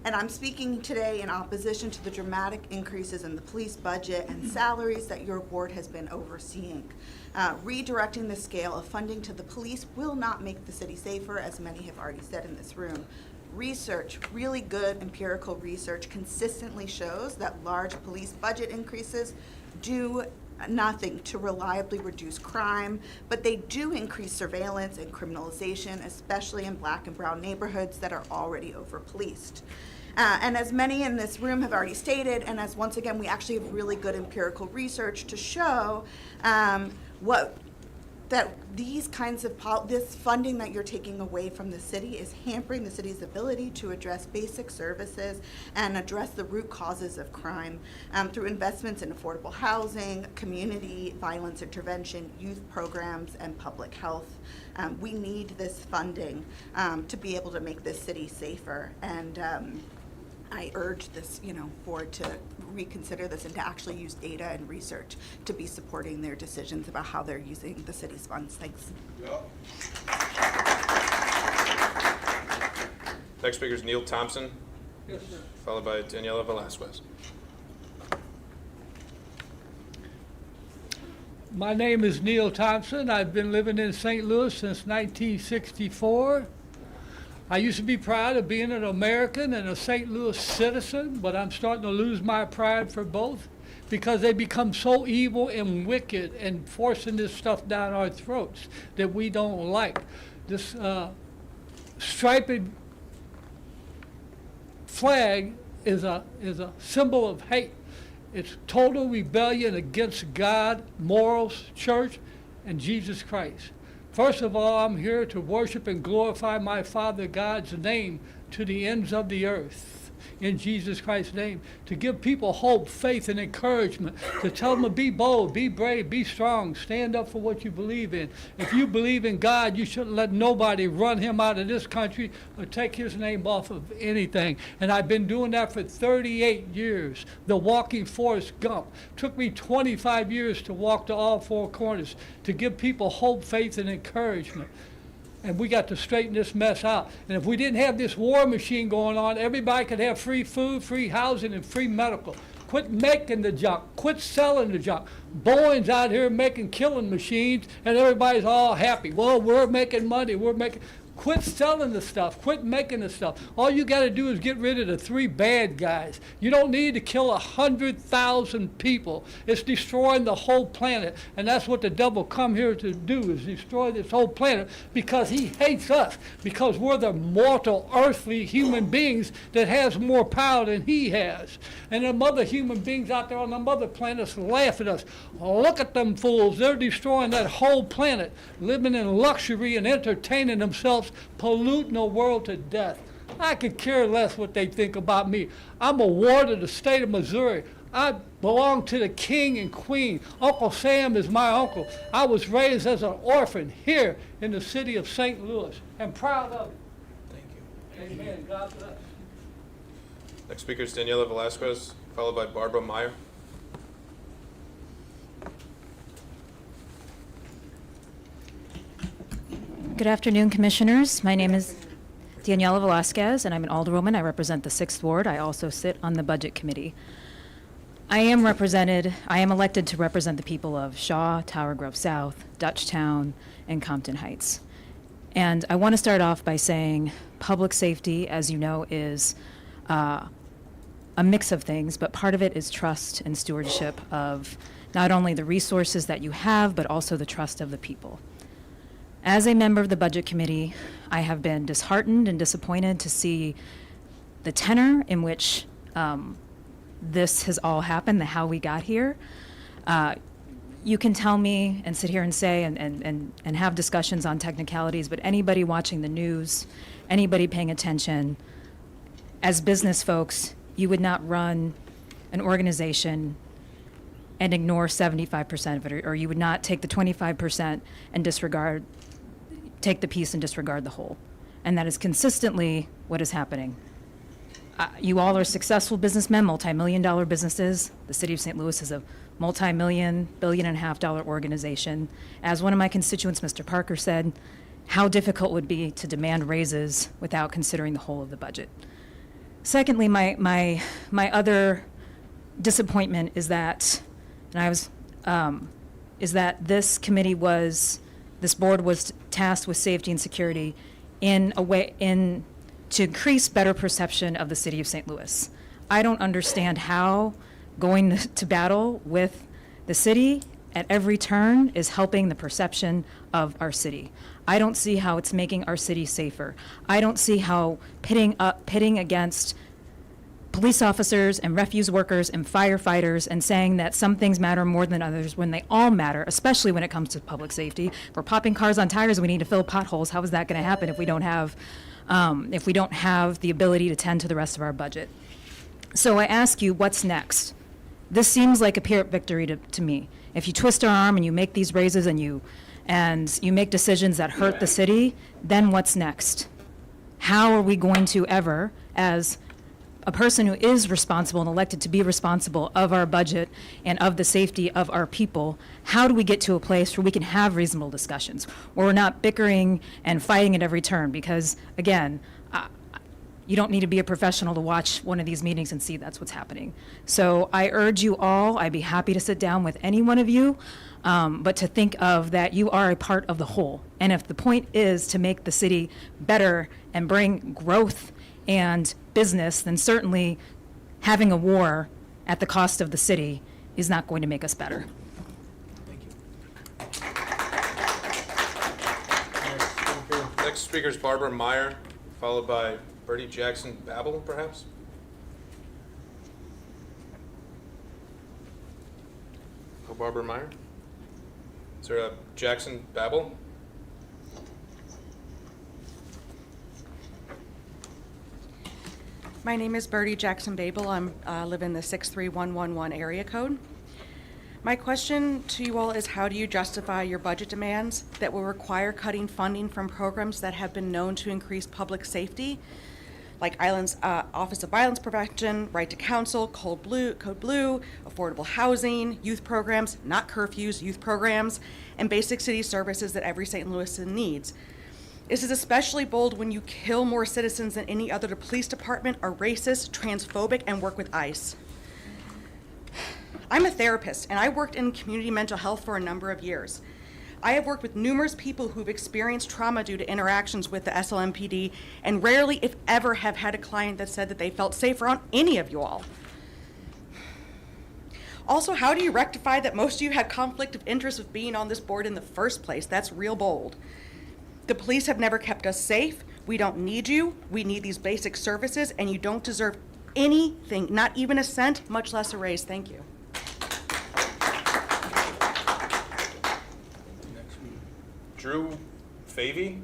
And I'm speaking today in opposition to the dramatic increases in the police budget and salaries that your board has been overseeing. Redirecting the scale of funding to the police will not make the city safer, as many have already said in this room. Research, really good empirical research, consistently shows that large police budget increases do nothing to reliably reduce crime, but they do increase surveillance and criminalization, especially in Black and brown neighborhoods that are already over-policed. And as many in this room have already stated, and as once again we actually have really good empirical research to show that these kinds of this funding that you're taking away from the city is hampering the city's ability to address basic services and address the root causes of crime through investments in affordable housing, community violence intervention, youth programs, and public health. We need this funding to be able to make this city safer. And I urge this, board to reconsider this and to actually use data and research to be supporting their decisions about how they're using the city's funds. Thanks.
Next speaker is Neil Thompson,
Yes, sir.
followed by Daniela Velasquez.
My name is Neil Thompson. I've been living in St. Louis since 1964. I used to be proud of being an American and a St. Louis citizen, but I'm starting to lose my pride for both because they become so evil and wicked and forcing this stuff down our throats that we don't like. This striped flag is a symbol of hate. It's total rebellion against God, morals, church, and Jesus Christ. First of all, I'm here to worship and glorify my Father God's name to the ends of the earth. In Jesus Christ's name, to give people hope, faith, and encouragement, to tell them to be bold, be brave, be strong, stand up for what you believe in. If you believe in God, you shouldn't let nobody run him out of this country or take his name off of anything. And I've been doing that for 38 years. The walking Forrest Gump. Took me 25 years to walk to all four corners, to give people hope, faith, and encouragement. And we got to straighten this mess out. And if we didn't have this war machine going on, everybody could have free food, free housing, and free medical. Quit making the junk. Quit selling the junk. Boeing's out here making killing machines, and everybody's all happy. Well, we're making money. Quit selling the stuff. Quit making the stuff. All you got to do is get rid of the three bad guys. You don't need to kill 100,000 people. It's destroying the whole planet. And that's what the devil come here to do, is destroy this whole planet, because he hates us, because we're the mortal, earthly human beings that has more power than he has. And them other human beings out there on them other planets laugh at us. Look at them fools. They're destroying that whole planet, living in luxury and entertaining themselves, polluting the world to death. I could care less what they think about me. I'm a ward of the state of Missouri. I belong to the king and queen. Uncle Sam is my uncle. I was raised as an orphan here in the city of St. Louis, and proud of it. Thank you. Amen. God bless.
Next speaker is Daniela Velasquez, followed by Barbara Meyer.
Good afternoon, Commissioners. My name is Daniela Velasquez, and I'm an alderwoman. I represent the 6th Ward. I also sit on the Budget Committee. I am elected to represent the people of Shaw, Tower Grove South, Dutchtown, and Compton Heights. And I want to start off by saying public safety, as you know, is a mix of things, but part of it is trust and stewardship of not only the resources that you have, but also the trust of the people. As a member of the Budget Committee, I have been disheartened and disappointed to see the tenor in which this has all happened, how we got here. You can tell me and sit here and say and have discussions on technicalities, but anybody watching the news, anybody paying attention, as business folks, you would not run an organization and ignore 75% of it, or you would not take the 25% and take the piece and disregard the whole. And that is consistently what is happening. You all are successful businessmen, multi-million-dollar businesses. The city of St. Louis is a multi-million, $1.5 billion organization. As one of my constituents, Mr. Parker, said, how difficult would it be to demand raises without considering the whole of the budget? Secondly, my other disappointment is that, is that this board was tasked with safety and security to increase better perception of the city of St. Louis. I don't understand how going to battle with the city at every turn is helping the perception of our city. I don't see how it's making our city safer. I don't see how pitting against police officers and refuse workers and firefighters and saying that some things matter more than others when they all matter, especially when it comes to public safety. If we're popping cars on tires, we need to fill potholes. How is that going to happen if we don't have the ability to tend to the rest of our budget? So I ask you, what's next? This seems like a Pyrrhic victory to me. If you twist our arm and you make these raises and you make decisions that hurt the city, then what's next? How are we going to ever, as a person who is responsible and elected to be responsible of our budget and of the safety of our people, how do we get to a place where we can have reasonable discussions, where we're not bickering and fighting at every turn? Because, again, you don't need to be a professional to watch one of these meetings and see that's what's happening. So I urge you all, I'd be happy to sit down with any one of you, but to think of that you are a part of the whole. And if the point is to make the city better and bring growth and business, then certainly having a war at the cost of the city is not going to make us better.
Next speaker is Barbara Meyer, followed by Bertie Jackson Babel, perhaps? Oh, Barbara Meyer? Is there a Jackson Babel?
My name is Bertie Jackson Babel. I live in the 63111 area code. My question to you all is, how do you justify your budget demands that will require cutting funding from programs that have been known to increase public safety, like Island's Office of Violence Prevention, Right to Counsel, Code Blue, affordable housing, youth programs, not curfews, youth programs, and basic city services that every St. Louisan needs? This is especially bold when you kill more citizens than any other police department, are racist, transphobic, and work with ICE. I'm a therapist, and I worked in community mental health for a number of years. I have worked with numerous people who've experienced trauma due to interactions with the SLMPD, and rarely, if ever, have had a client that said that they felt safe around any of you all. Also, how do you rectify that most of you had conflict of interest with being on this board in the first place? That's real bold. The police have never kept us safe. We don't need you. We need these basic services, and you don't deserve anything, not even a cent, much less a raise. Thank you.
Drew Favey?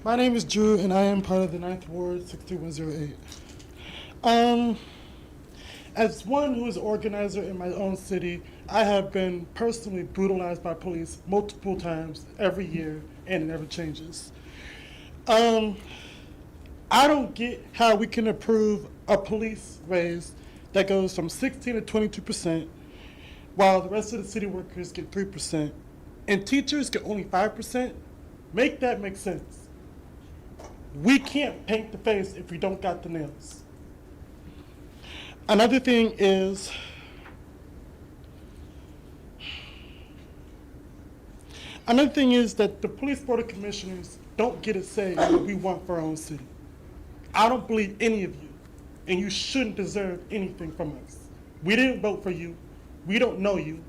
My name is Drew, and I am part of the 9th Ward, 63108. As one who is an organizer in my own city, I have been personally brutalized by police multiple times every year, and it never changes. I don't get how we can approve a police raise that goes from 16 to 22%, while the rest of the city workers get 3%, and teachers get only 5%. Make that make sense. We can't paint the face if we don't got the nails. Another thing is, that the Police Board of Commissioners don't get a say in what we want for our own city. I don't believe any of you, and you shouldn't deserve anything from us. We didn't vote for you. We don't know you,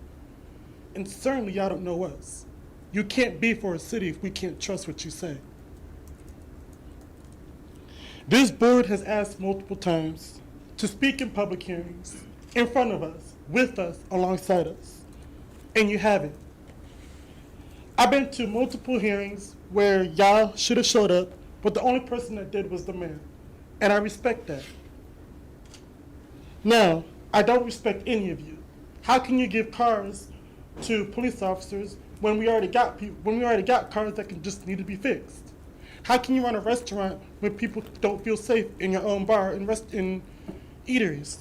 and certainly y'all don't know us. You can't be for a city if we can't trust what you say. This board has asked multiple times to speak in public hearings, in front of us, with us, alongside us, and you haven't. I've been to multiple hearings where y'all should have showed up, but the only person that did was the mayor, and I respect that. Now, I don't respect any of you. How can you give cars to police officers when we already got cars that can just need to be fixed? How can you run a restaurant when people don't feel safe in your own bar and in eateries?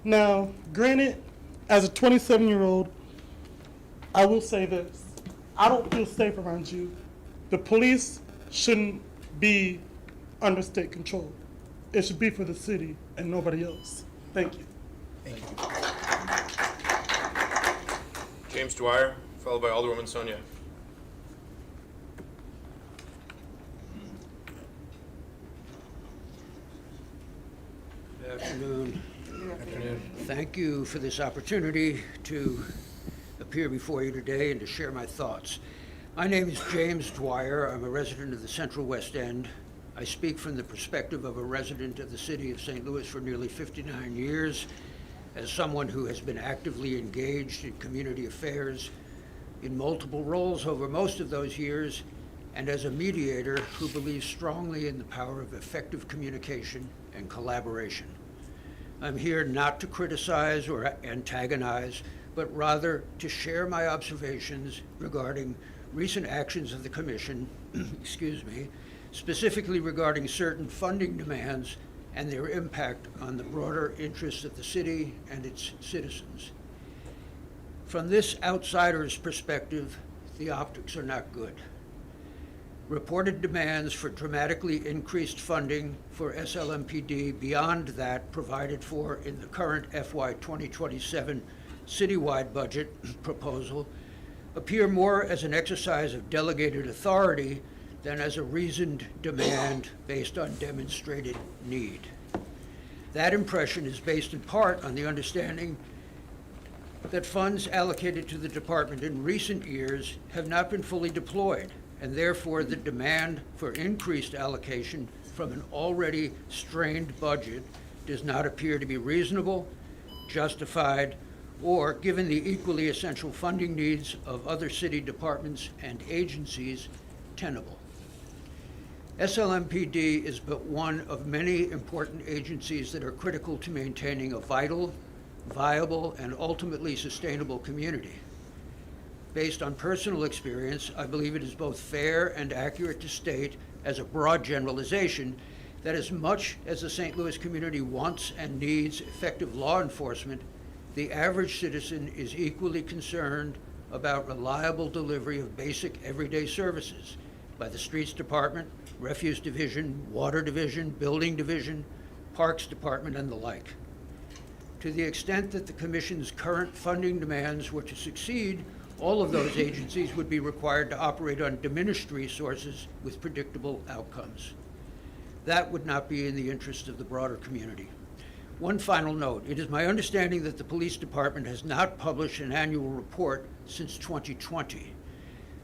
Now, granted, as a 27-year-old, I will say this. I don't feel safe around you. The police shouldn't be under state control. It should be for the city and nobody else. Thank you.
James Dwyer, followed by Alderwoman Sonia.
Good afternoon. Thank you for this opportunity to appear before you today and to share my thoughts. My name is James Dwyer. I'm a resident of the Central West End. I speak from the perspective of a resident of the city of St. Louis for nearly 59 years, as someone who has been actively engaged in community affairs in multiple roles over most of those years, and as a mediator who believes strongly in the power of effective communication and collaboration. I'm here not to criticize or antagonize, but rather to share my observations regarding recent actions of the Commission, excuse me, specifically regarding certain funding demands and their impact on the broader interests of the city and its citizens. From this outsider's perspective, the optics are not good. Reported demands for dramatically increased funding for SLMPD beyond that provided for in the current FY 2027 citywide budget proposal appear more as an exercise of delegated authority than as a reasoned demand based on demonstrated need. That impression is based in part on the understanding that funds allocated to the department in recent years have not been fully deployed, and therefore the demand for increased allocation from an already strained budget does not appear to be reasonable, justified, or, given the equally essential funding needs of other city departments and agencies, tenable. SLMPD is but one of many important agencies that are critical to maintaining a vital, viable, and ultimately sustainable community. Based on personal experience, I believe it is both fair and accurate to state, as a broad generalization, that as much as the St. Louis community wants and needs effective law enforcement, the average citizen is equally concerned about reliable delivery of basic everyday services by the Streets Department, Refuse Division, Water Division, Building Division, Parks Department, and the like. To the extent that the Commission's current funding demands were to succeed, all of those agencies would be required to operate on diminished resources with predictable outcomes. That would not be in the interest of the broader community. One final note. It is my understanding that the Police Department has not published an annual report since 2020.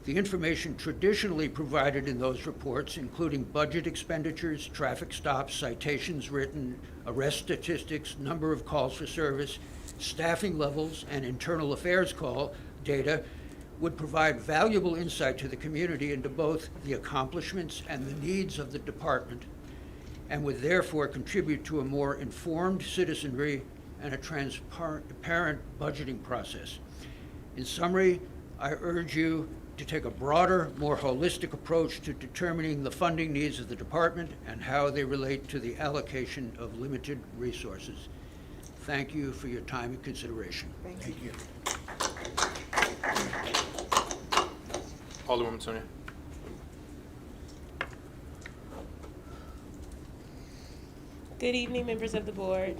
The information traditionally provided in those reports, including budget expenditures, traffic stops, citations written, arrest statistics, number of calls for service, staffing levels, and internal affairs call data, would provide valuable insight to the community into both the accomplishments and the needs of the department, and would therefore contribute to a more informed citizenry and a transparent budgeting process. In summary, I urge you to take a broader, more holistic approach to determining the funding needs of the department and how they relate to the allocation of limited resources. Thank you for your time and consideration.
Thank you. Alderwoman Sonia.
Good evening, members of the board.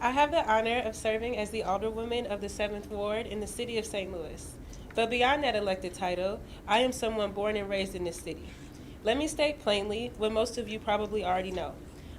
I have the honor of serving as the Alderwoman of the 7th Ward in the city of St. Louis. But beyond that elected title, I am someone born and raised in this city. Let me state plainly what most of you probably already know.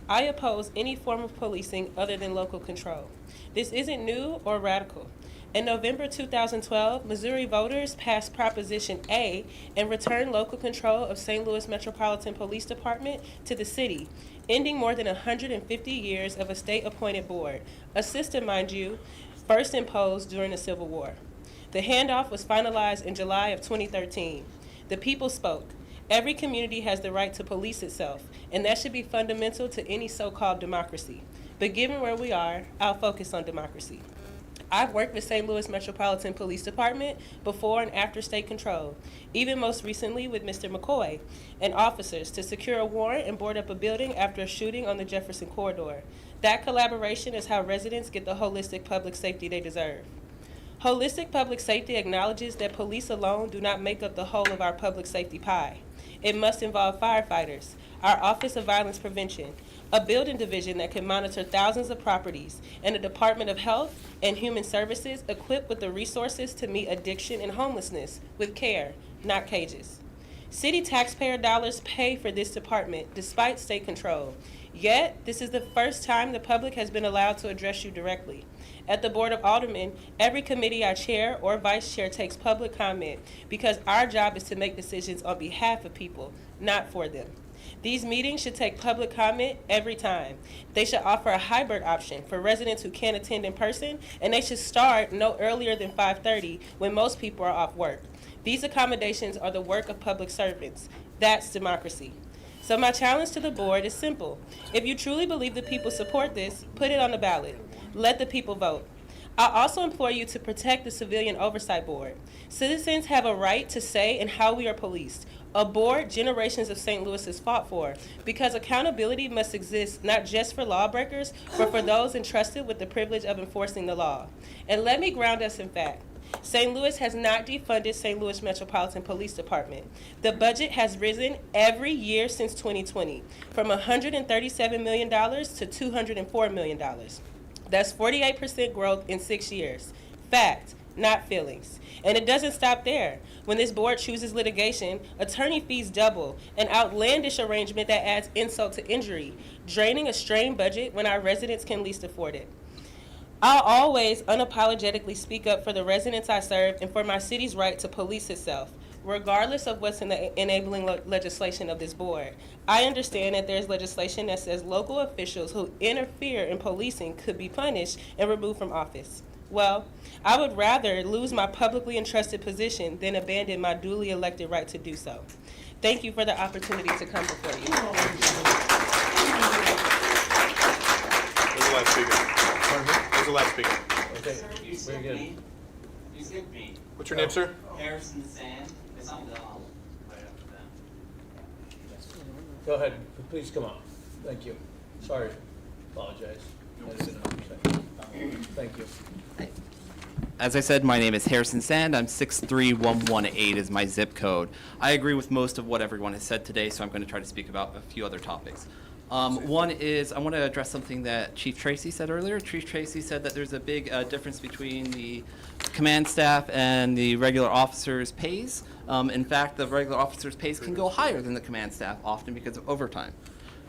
I oppose any form of policing other than local control. This isn't new or radical. In November 2012, Missouri voters passed Proposition A and returned local control of St. Louis Metropolitan Police Department to the city, ending more than 150 years of a state-appointed board, a system, mind you, first imposed during the Civil War. The handoff was finalized in July of 2013. The people spoke. Every community has the right to police itself, and that should be fundamental to any so-called democracy. But given where we are, I'll focus on democracy. I've worked with St. Louis Metropolitan Police Department before and after state control, even most recently with Mr. McCoy and officers to secure a warrant and board up a building after a shooting on the Jefferson Corridor. That collaboration is how residents get the holistic public safety they deserve. Holistic public safety acknowledges that police alone do not make up the whole of our public safety pie. It must involve firefighters, our Office of Violence Prevention, a building division that can monitor thousands of properties, and a Department of Health and Human Services equipped with the resources to meet addiction and homelessness with care, not cages. City taxpayer dollars pay for this department despite state control. Yet, this is the first time the public has been allowed to address you directly. At the Board of Aldermen, every committee I chair or vice chair takes public comment because our job is to make decisions on behalf of people, not for them. These meetings should take public comment every time. They should offer a hybrid option for residents who can't attend in person, and they should start no earlier than 5:30 when most people are off work. These accommodations are the work of public servants. That's democracy. So my challenge to the board is simple. If you truly believe the people support this, put it on the ballot. Let the people vote. I also implore you to protect the Civilian Oversight Board. Citizens have a right to say in how we are policed, a board generations of St. Louis has fought for, because accountability must exist not just for lawbreakers, but for those entrusted with the privilege of enforcing the law. And let me ground us in fact. St. Louis has not defunded St. Louis Metropolitan Police Department. The budget has risen every year since 2020, from $137 million to $204 million. That's 48% growth in 6 years. Fact, not feelings. And it doesn't stop there. When this board chooses litigation, attorney fees double, an outlandish arrangement that adds insult to injury, draining a strained budget when our residents can least afford it. I'll always unapologetically speak up for the residents I serve and for my city's right to police itself, regardless of what's in the enabling legislation of this board. I understand that there's legislation that says local officials who interfere in policing could be punished and removed from office. Well, I would rather lose my publicly entrusted position than abandon my duly elected right to do so. Thank you for the opportunity to come before you.
Who's the last speaker? Who's the last speaker?
Okay, very good.
You skipped me.
What's your name, sir?
Harrison Sand. It's on the right after that.
Go ahead, please come on. Thank you. Sorry, apologize. I didn't understand. Thank you.
As I said, my name is Harrison Sand. I'm 63118 is my zip code. I agree with most of what everyone has said today, so I'm going to try to speak about a few other topics. One is I want to address something that Chief Tracy said earlier. Chief Tracy said that there's a big difference between the command staff and the regular officers' pays. In fact, the regular officers' pays can go higher than the command staff, often because of overtime.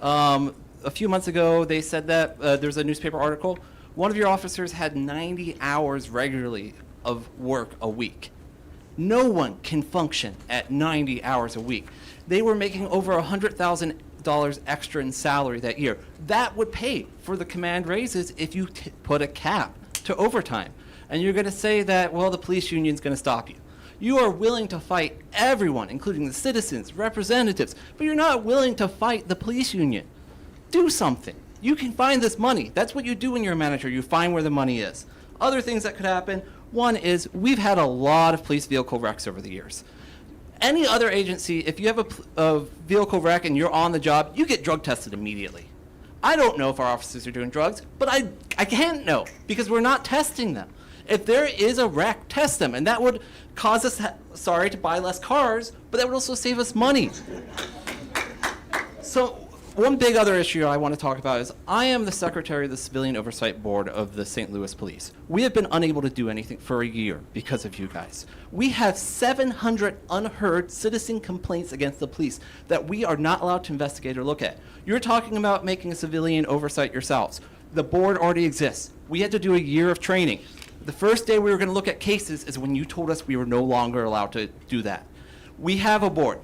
A few months ago, they said that there's a newspaper article. One of your officers had 90 hours regularly of work a week. No one can function at 90 hours a week. They were making over $100,000 extra in salary that year. That would pay for the command raises if you put a cap to overtime. And you're going to say that, well, the police union's going to stop you. You are willing to fight everyone, including the citizens, representatives, but you're not willing to fight the police union. Do something. You can find this money. That's what you do when you're a manager. You find where the money is. Other things that could happen, one is we've had a lot of police vehicle wrecks over the years. Any other agency, if you have a vehicle wreck and you're on the job, you get drug tested immediately. I don't know if our officers are doing drugs, but I can't know because we're not testing them. If there is a wreck, test them, and that would cause us, to buy less cars, but that would also save us money. So one big other issue I want to talk about is I am the secretary of the Civilian Oversight Board of the St. Louis Police. We have been unable to do anything for a year because of you guys. We have 700 unheard citizen complaints against the police that we are not allowed to investigate or look at. You're talking about making a civilian oversight yourselves. The board already exists. We had to do a year of training. The first day we were going to look at cases is when you told us we were no longer allowed to do that. We have a board.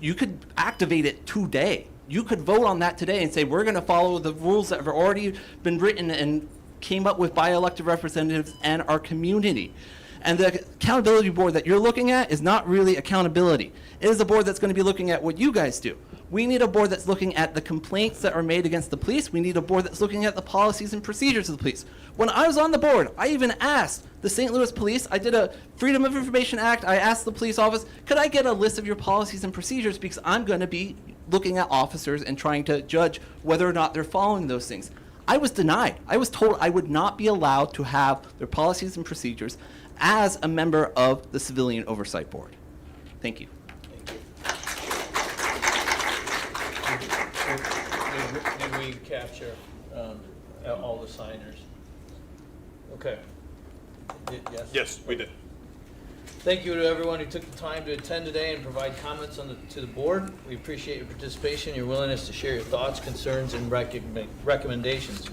You could activate it today. You could vote on that today and say, we're going to follow the rules that have already been written and came up with by elected representatives and our community. And the accountability board that you're looking at is not really accountability. It is a board that's going to be looking at what you guys do. We need a board that's looking at the complaints that are made against the police. We need a board that's looking at the policies and procedures of the police. When I was on the board, I even asked the St. Louis Police, I did a Freedom of Information Act, I asked the police office, could I get a list of your policies and procedures because I'm going to be looking at officers and trying to judge whether or not they're following those things. I was denied. I was told I would not be allowed to have their policies and procedures. as a member of the Civilian Oversight Board. Thank you.
Did we capture all the signers? Okay. Yes?
Yes, we did.
Thank you to everyone who took the time to attend today and provide comments to the board. We appreciate your participation, your willingness to share your thoughts, concerns, and recommendations.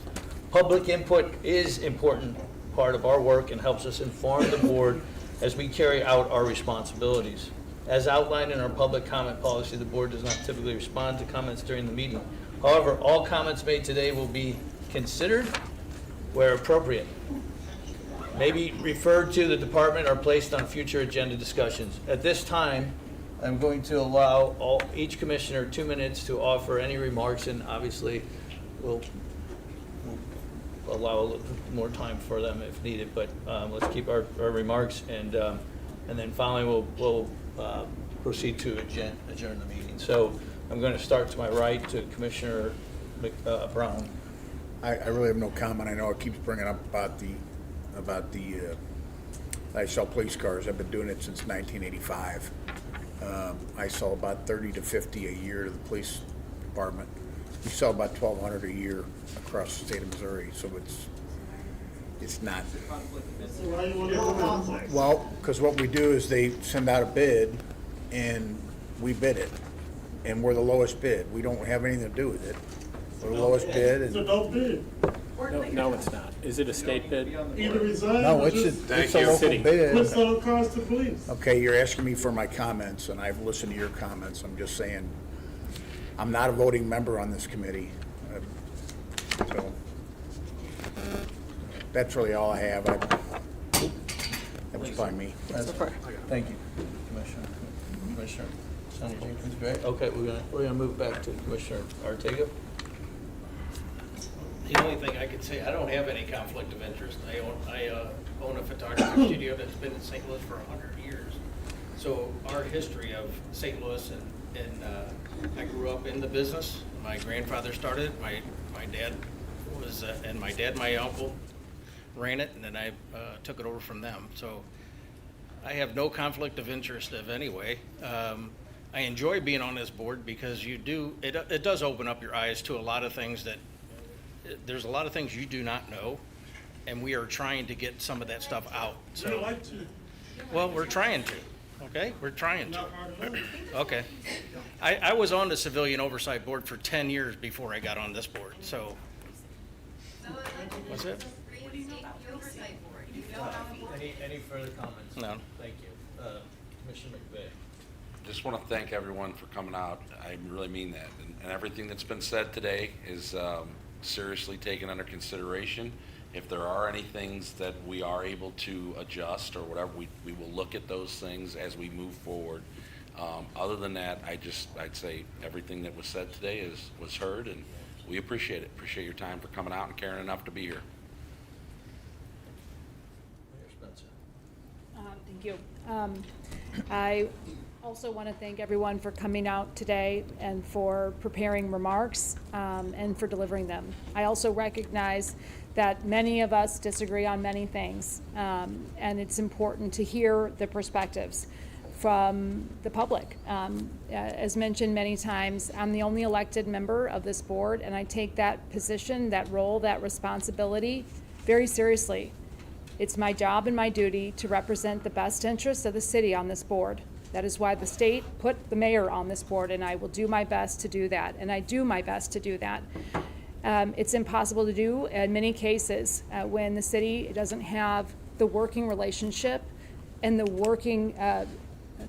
Public input is an important part of our work and helps us inform the board as we carry out our responsibilities. As outlined in our public comment policy, the board does not typically respond to comments during the meeting. However, all comments made today will be considered where appropriate, may be referred to the department or placed on future agenda discussions. At this time, I'm going to allow each commissioner 2 minutes to offer any remarks, and obviously we'll allow a little more time for them if needed, but let's keep our remarks, and then finally we'll proceed to adjourn the meeting. So I'm going to start to my right to Commissioner Brown.
I really have no comment. I know it keeps bringing up about the I sell police cars. I've been doing it since 1985. I sell about 30 to 50 a year to the police department. We sell about 1,200 a year across the state of Missouri, so it's not. Well, because what we do is they send out a bid, and we bid it, and we're the lowest bid. We don't have anything to do with it. We're the lowest bid.
It's a dope bid.
No, it's not. Is it a state bid?
Either resign
No,
or
it's
just
a local bid.
quit selling cars to police.
Okay, you're asking me for my comments, and I've listened to your comments. I'm just saying, I'm not a voting member on this committee. So, that's really all I have. That was by me.
Thank you, Commissioner Sonny Jenkins. Great. Okay, we're gonna move back to Commissioner Ortega.
The only thing I could say, I don't have any conflict of interest. I own a photography studio that's been in St. Louis for 100 years. So our history of St. Louis, and I grew up in the business. My grandfather started. My dad was, and my uncle ran it, and then I took it over from them. So I have no conflict of interest of any way. I enjoy being on this board because it does open up your eyes to a lot of things that. There's a lot of things you do not know, and we are trying to get some of that stuff out. So,
We'd like to.
well, we're trying to. Okay, we're trying to. Okay, I was on the Civilian Oversight Board for 10 years before I got on this board. So, what's it?
Any further comments?
No.
Thank you, Commissioner McVeigh.
Just want to thank everyone for coming out. I really mean that, and everything that's been said today is seriously taken under consideration. If there are any things that we are able to adjust or whatever, we will look at those things as we move forward. Other than that, I'd say everything that was said today was heard, and we appreciate it. Appreciate your time for coming out and caring enough to be here.
Thank you. I also want to thank everyone for coming out today and for preparing remarks and for delivering them. I also recognize that many of us disagree on many things, and it's important to hear the perspectives from the public. As mentioned many times, I'm the only elected member of this board, and I take that position, that role, that responsibility very seriously. It's my job and my duty to represent the best interests of the city on this board. That is why the state put the mayor on this board, and I will do my best to do that, and I do my best to do that. It's impossible to do in many cases when the city doesn't have the working relationship and the working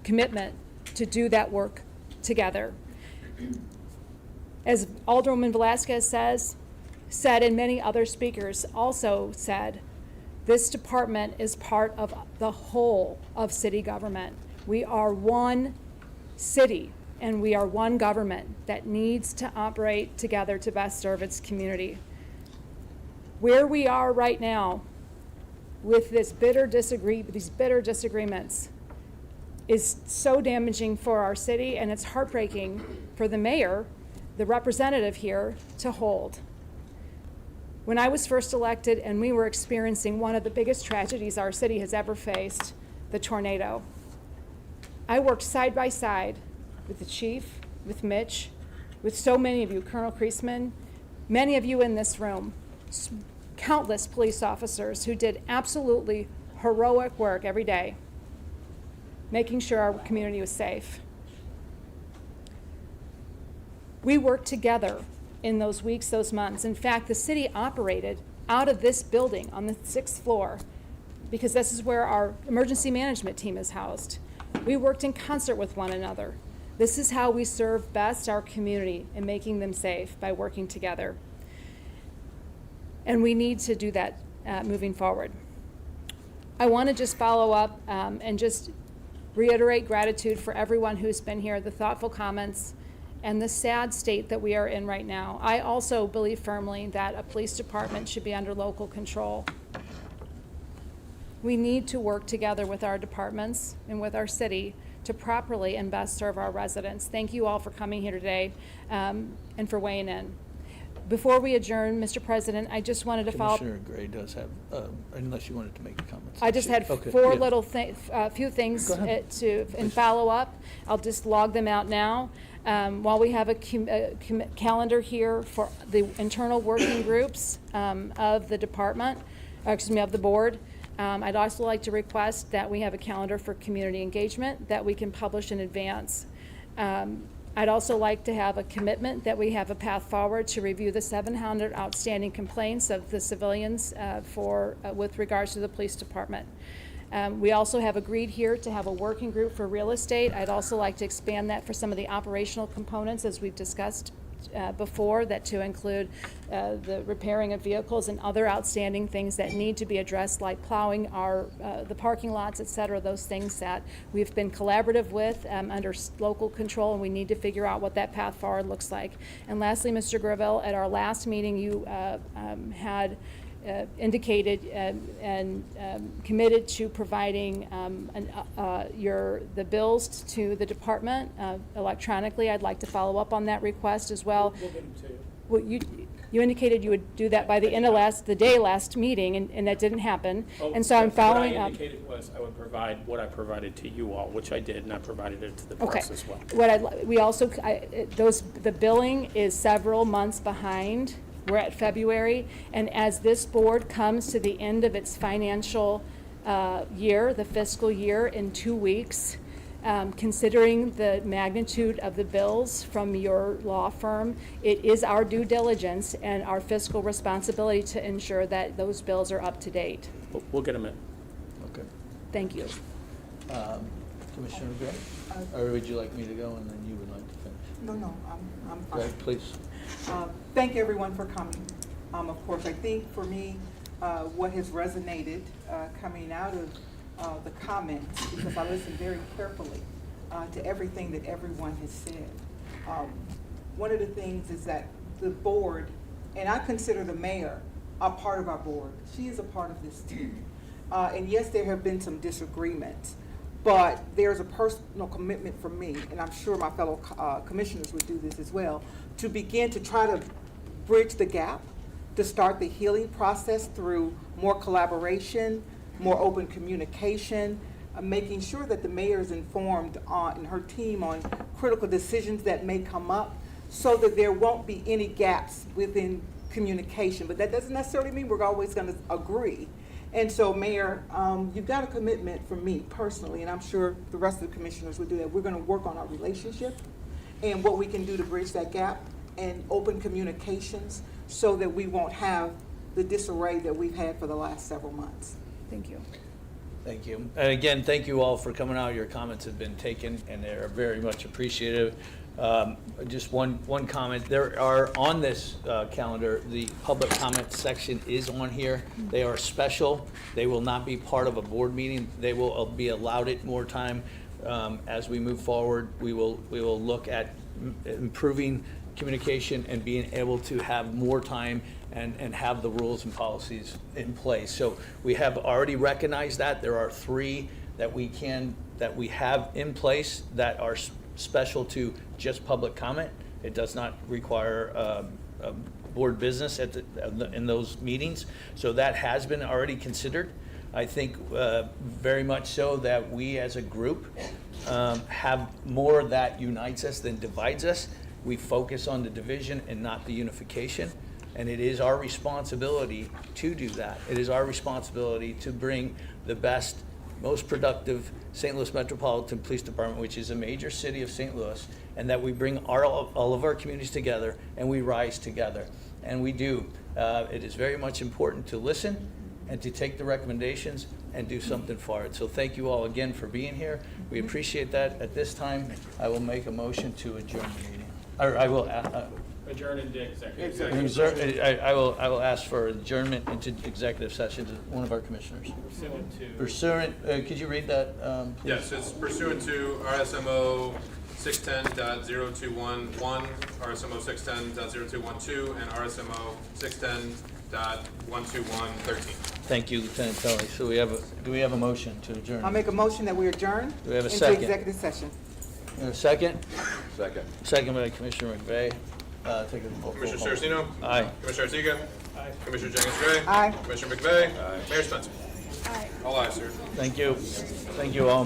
commitment to do that work together. As Alderwoman Velasquez said, and many other speakers also said, this department is part of the whole of city government. We are one city and we are one government that needs to operate together to best serve its community. Where we are right now with these bitter disagreements is so damaging for our city, and it's heartbreaking for the mayor, the representative here, to hold. When I was first elected and we were experiencing one of the biggest tragedies our city has ever faced, the tornado, I worked side by side with the chief, with Mitch, with so many of you, Colonel Kreisman, many of you in this room, countless police officers who did absolutely heroic work every day, making sure our community was safe. We worked together in those weeks, those months. In fact, the city operated out of this building on the 6th floor because this is where our emergency management team is housed. We worked in concert with one another. This is how we serve best our community in making them safe, by working together. And we need to do that moving forward. I want to just follow up and just reiterate gratitude for everyone who's been here, the thoughtful comments, and the sad state that we are in right now. I also believe firmly that a police department should be under local control. We need to work together with our departments and with our city to properly and best serve our residents. Thank you all for coming here today and for weighing in. Before we adjourn, Mr. President, I just wanted to follow up.
Commissioner Gray does have, unless you wanted to make comments.
I just had
Okay,
four
yeah.
little few things
Go ahead.
in follow-up. I'll just log them out now. While we have a calendar here for the internal working groups of the department, of the board, I'd also like to request that we have a calendar for community engagement that we can publish in advance. I'd also like to have a commitment that we have a path forward to review the 700 outstanding complaints of the civilians with regards to the police department. We also have agreed here to have a working group for real estate. I'd also like to expand that for some of the operational components, as we've discussed before, that to include the repairing of vehicles and other outstanding things that need to be addressed, like plowing the parking lots, et cetera, those things that we've been collaborative with under local control, and we need to figure out what that path forward looks like. And lastly, Mr. Gravel, at our last meeting, you had indicated and committed to providing the bills to the department electronically. I'd like to follow up on that request as well.
We'll get them to you.
Well, you indicated you would do that by the end of last meeting, and that didn't happen. And so I'm following
What I
up.
indicated was I would provide what I provided to you all, which I did, and I provided it to the
Okay.
press as well.
The billing is several months behind. We're at February, and as this board comes to the end of its financial year, the fiscal year, in 2 weeks, considering the magnitude of the bills from your law firm, it is our due diligence and our fiscal responsibility to ensure that those bills are up to date.
We'll get them in.
Okay.
Thank you.
Commissioner Gray? Or would you like me to go and then you would like to finish?
No, I'm fine.
Greg, please.
Thank everyone for coming. Of course, I think for me, what has resonated coming out of the comments, because I listened very carefully to everything that everyone has said. One of the things is that the board, and I consider the mayor a part of our board. She is a part of this team. And yes, there have been some disagreements, but there's a personal commitment from me, and I'm sure my fellow commissioners would do this as well, to begin to try to bridge the gap, to start the healing process through more collaboration, more open communication, making sure that the mayor is informed and her team on critical decisions that may come up, so that there won't be any gaps within communication. But that doesn't necessarily mean we're always going to agree. And so, Mayor, you've got a commitment from me personally, and I'm sure the rest of the commissioners would do that. We're going to work on our relationship and what we can do to bridge that gap and open communications so that we won't have the disarray that we've had for the last several months.
Thank you.
Thank you. And again, thank you all for coming out. Your comments have been taken, and they're very much appreciated. Just one comment. There are on this calendar, the public comment section is on here. They are special. They will not be part of a board meeting. They will be allowed it more time. As we move forward, we will look at improving communication and being able to have more time and have the rules and policies in place. So we have already recognized that. There are 3 that we have in place that are special to just public comment. It does not require board business at in those meetings. So that has been already considered. I think very much so that we as a group have more that unites us than divides us. We focus on the division and not the unification. And it is our responsibility to do that. It is our responsibility to bring the best, most productive St. Louis Metropolitan Police Department, which is a major city of St. Louis, and that we bring all of our communities together and we rise together. And we do. It is very much important to listen and to take the recommendations and do something for it. So thank you all again for being here. We appreciate that. At this time, I will make a motion to adjourn the meeting. Or I will.
Adjourn into executive
I will ask for adjournment into executive session to one of our commissioners. Pursuant, could you read that, please?
Yes, it's pursuant to RSMO 610.0211, RSMO 610.0212, and RSMO 610.12113.
Thank you, Lieutenant Tully. So do we have a motion to adjourn?
I'll make a motion that we adjourn
Do we have a
into
second?
executive session.
And a second?
Second.
Second by Commissioner McVeigh. Take a roll
Commissioner
call.
Saraceno?
Aye.
Commissioner Artiga? Aye. Commissioner Jenkins-Gray?
Aye.
Commissioner McVeigh? Aye. Mayor Spencer?
Aye.
All ayes, sir.
Thank you. Thank you all.